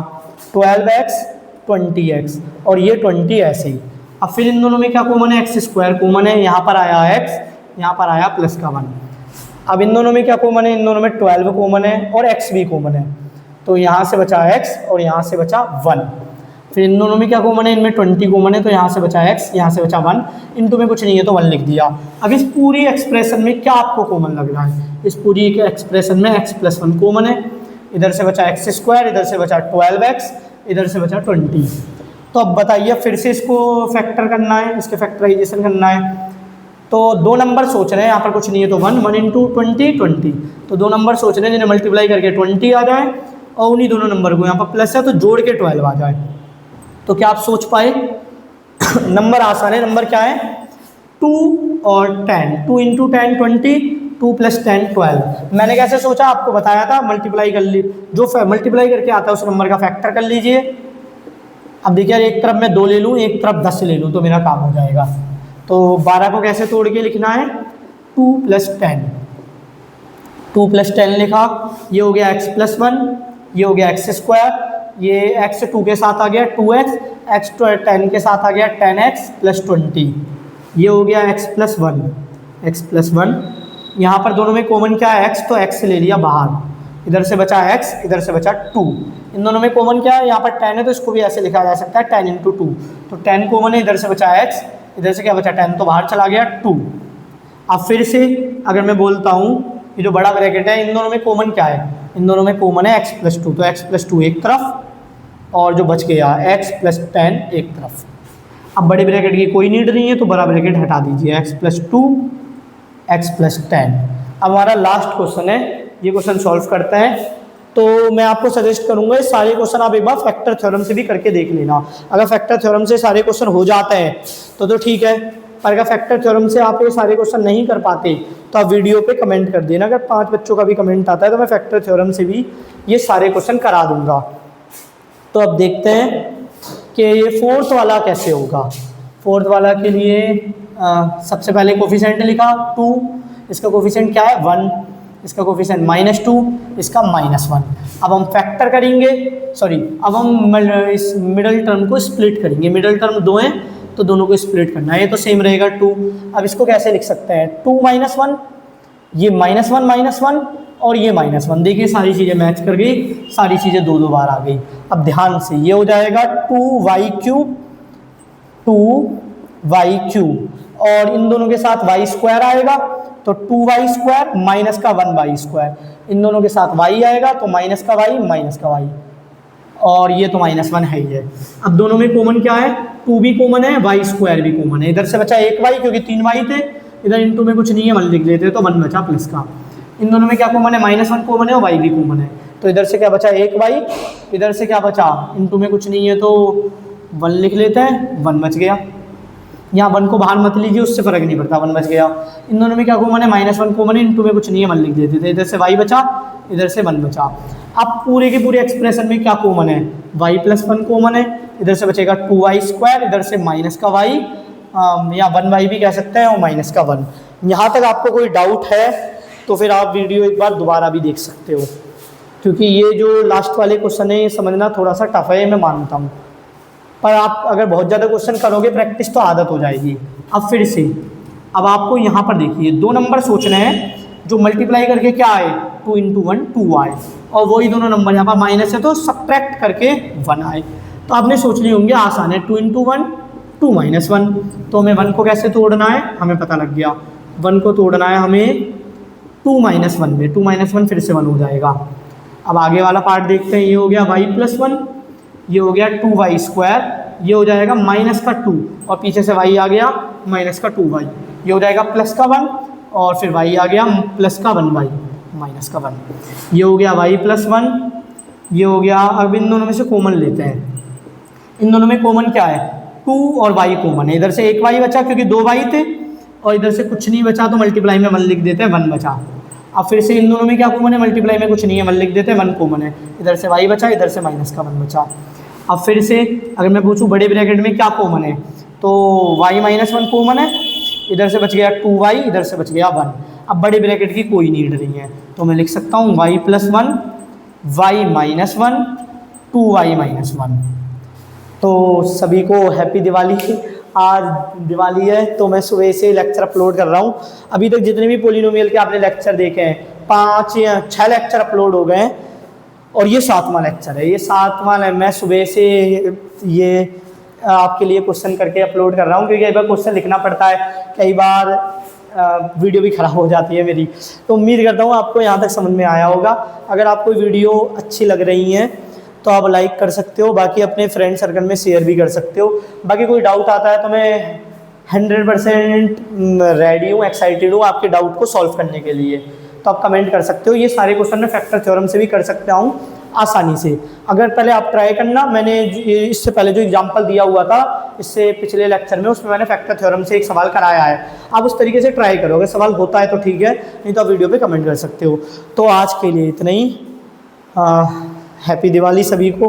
12x, 20x, और ये 20 ऐसे ही। अब फिर इन दोनों में क्या कॉमन है? x² कॉमन है, यहाँ पर आया x, यहाँ पर आया प्लस का 1। अब इन दोनों में क्या कॉमन है? इन दोनों में 12 कॉमन है और x भी कॉमन है, तो यहाँ से बचा x और यहाँ से बचा 1। फिर इन दोनों में क्या कॉमन है? इनमें 20 कॉमन है, तो यहाँ से बचा x, यहाँ से बचा 1, इनटू में कुछ नहीं है तो 1 लिख दिया। अब इस पूरी एक्सप्रेशन में क्या आपको कॉमन लग रहा है? इस पूरी एक्सप्रेशन में x + 1 कॉमन है, इधर से बचा x², इधर से बचा 12x, इधर से बचा 20। तो अब बताइए, फिर से इसको फैक्टर करना है, इसके फैक्टराइजेशन करना है, तो 2 नंबर सोच रहे हैं, यहाँ पर कुछ नहीं है तो 1 × 20 20, तो 2 नंबर सोच रहे हैं जिन्हें मल्टीप्लाई करके 20 आ जाए, और उन्हीं दोनों नंबर को यहाँ पर प्लस है तो जोड़ के 12 आ जाए। तो क्या आप सोच पाए? नंबर आसान है, नंबर क्या है? 2 और 10, 2 × 10 20, 2 + 10 12। मैंने कैसे सोचा आपको बताया था, मल्टीप्लाई कर ली, जो मल्टीप्लाई करके आता है उस नंबर का फैक्टर कर लीजिए। अब देखिए, एक तरफ मैं 2 ले लूँ, एक तरफ 10 ले लूँ, तो मेरा काम हो जाएगा। तो 12 को कैसे तोड़ के लिखना है? 2 + 10, 2 + 10 लिखा, ये हो गया x + 1, ये हो गया x², ये x 2 के साथ आ गया 2x, x 10 के साथ आ गया 10x + 20, ये हो गया x + 1, x + 1। यहाँ पर दोनों में कॉमन क्या है? x, तो x ले लिया बाहर, इधर से बचा x, इधर से बचा 2। इन दोनों में कॉमन क्या है? यहाँ पर 10 है तो इसको भी ऐसे लिखा जा सकता है 10 × 2, तो 10 कॉमन है, इधर से बचा x, इधर से क्या बचा 10, तो बाहर चला गया 2। अब फिर से अगर मैं बोलता हूँ, ये जो बड़ा ब्रैकेट है, इन दोनों में कॉमन क्या है? इन दोनों में कॉमन है x + 2, तो x + 2 एक तरफ, और जो बच गया x + 10 एक तरफ। अब बड़े ब्रैकेट की कोई नीड नहीं है तो बड़ा ब्रैकेट हटा दीजिए, x + 2, x + 10। अब हमारा लास्ट क्वेश्चन है, ये क्वेश्चन सॉल्व करते हैं। तो मैं आपको सजेस्ट करूंगा, इस सारे क्वेश्चन आप एक बार फैक्टर थ्योरम से भी करके देख लेना। अगर फैक्टर थ्योरम से सारे क्वेश्चन हो जाते हैं तो ठीक है, पर अगर फैक्टर थ्योरम से आप ये सारे क्वेश्चन नहीं कर पाते तो आप वीडियो पे कमेंट कर देना। अगर 5 बच्चों का भी कमेंट आता है तो मैं फैक्टर थ्योरम से भी ये सारे क्वेश्चन करा दूंगा। तो अब देखते हैं कि ये फोर्थ वाला कैसे होगा। फोर्थ वाला के लिए सबसे पहले कोफिशिएंट लिखा 2, इसका कोफिशिएंट क्या है 1, इसका कोफिशिएंट -2, इसका -1। अब हम फैक्टर करेंगे, सॉरी, अब हम इस मिडल टर्म को स्प्लिट करेंगे। मिडल टर्म 2 हैं तो दोनों को स्प्लिट करना है, ये तो सेम रहेगा 2। अब इसको कैसे लिख सकते हैं? 2 - 1, ये -1 -1 और ये -1। देखिए सारी चीज़ें मैच कर गई, सारी चीज़ें 2 बार आ गई। अब ध्यान से, ये हो जाएगा 2y³, 2y³, और इन दोनों के साथ y² आएगा तो 2y² माइनस का 1y², इन दोनों के साथ y आएगा तो माइनस का y, माइनस का y, और ये तो -1 है ही है। अब दोनों में कॉमन क्या है, 2 भी कॉमन है, वाई स्क्वायर भी कॉमन है। इधर से बचा 1y क्योंकि 3y थे, इधर इनटू में कुछ नहीं है 1 लिख लेते तो 1 बचा प्लस का। इन दोनों में क्या कॉमन है, -1 कॉमन है और y भी कॉमन है, तो इधर से क्या बचा 1y, इधर से क्या बचा, इनटू में कुछ नहीं है तो 1 लिख लेते हैं, 1 बच गया। यहाँ 1 को बाहर मत लीजिए, उससे फ़र्क नहीं पड़ता, 1 बच गया। इन दोनों में क्या कॉमन है, -1 कॉमन है, इनटू में कुछ नहीं है 1 लिख देते थे, इधर से y बचा, इधर से 1 बचा। अब पूरे के पूरे एक्सप्रेशन में क्या कॉमन है, y + 1 कॉमन है, इधर से बचेगा 2y स्क्वायर, इधर से माइनस का y, या 1y भी कह सकते हैं, और माइनस का 1। यहाँ तक आपको कोई डाउट है तो फिर आप वीडियो एक बार दोबारा भी देख सकते हो, क्योंकि ये जो लास्ट वाले क्वेश्चन है ये समझना थोड़ा सा टफ है, मैं मानता हूँ, पर आप अगर बहुत ज़्यादा क्वेश्चन करोगे प्रैक्टिस तो आदत हो जाएगी। अब फिर से अब आपको यहाँ पर देखिए 2 नंबर सोचने हैं जो मल्टीप्लाई करके क्या आए, 2 × 1 2 आए, और वही दोनों नंबर यहाँ पर माइनस है तो सब्ट्रैक्ट करके 1 आए। तो आपने सोच लिए होंगे आसान है, 2 × 1 2 - 1, तो हमें 1 को कैसे तोड़ना है हमें पता लग गया, 1 को तोड़ना है हमें 2 - 1 में, 2 - 1 फिर से 1 हो जाएगा। अब आगे वाला पार्ट देखते हैं, ये हो गया y + 1, ये हो गया 2y स्क्वायर, ये हो जाएगा -2 और पीछे से y आ गया -2y, ये हो जाएगा +1 और फिर y आ गया +1y -1, ये हो गया y + 1, ये हो गया। अब इन दोनों में से कॉमन लेते हैं, इन दोनों में कॉमन क्या है, 2 और y कॉमन है, इधर से 1y बचा क्योंकि 2y थे, और इधर से कुछ नहीं बचा तो मल्टीप्लाई में 1 लिख देते हैं, 1 बचा। अब फिर से इन दोनों में क्या कॉमन है, मल्टीप्लाई में कुछ नहीं है 1 लिख देते हैं, 1 कॉमन है, इधर से y बचा, इधर से -1 बचा। अब फिर से अगर मैं पूछूं बड़े ब्रैकेट में क्या कॉमन है, तो y -1 कॉमन है, इधर से बच गया 2y, इधर से बच गया 1। अब बड़े ब्रैकेट की कोई नीड नहीं है तो मैं लिख सकता हूँ y + 1 y -1 2y -1। तो सभी को हैप्पी दिवाली। आज दिवाली है तो मैं सुबह से लेक्चर अपलोड कर रहा हूँ। अभी तक जितने भी पोलिनोमियल के आपने लेक्चर देखे हैं 5 या 6 लेक्चर अपलोड हो गए हैं और ये 7वां लेक्चर है, ये 7वां है। मैं सुबह से ये आपके लिए क्वेश्चन करके अपलोड कर रहा हूँ, क्योंकि कई बार क्वेश्चन लिखना पड़ता है, कई बार वीडियो भी ख़राब हो जाती है मेरी। तो उम्मीद करता हूँ आपको यहाँ तक समझ में आया होगा। अगर आपको वीडियो अच्छी लग रही हैं तो आप लाइक कर सकते हो, बाकी अपने फ्रेंड सर्कल में शेयर भी कर सकते हो। बाकी कोई डाउट आता है तो मैं 100% रेडी हूँ, एक्साइटेड हूँ आपके डाउट को सॉल्व करने के लिए, तो आप कमेंट कर सकते हो। ये सारे क्वेश्चन मैं फैक्टर थ्योरम से भी कर सकता हूँ आसानी से। अगर पहले आप ट्राई करना, मैंने इससे पहले जो एग्जांपल दिया हुआ था इससे पिछले लेक्चर में, उसमें मैंने फैक्टर थ्योरम से एक सवाल कराया है। आप उस तरीके से ट्राई करो, अगर सवाल होता है तो ठीक है, नहीं तो आप वीडियो पे कमेंट कर सकते हो। तो आज के लिए इतना ही। हैप्पी दिवाली सभी को।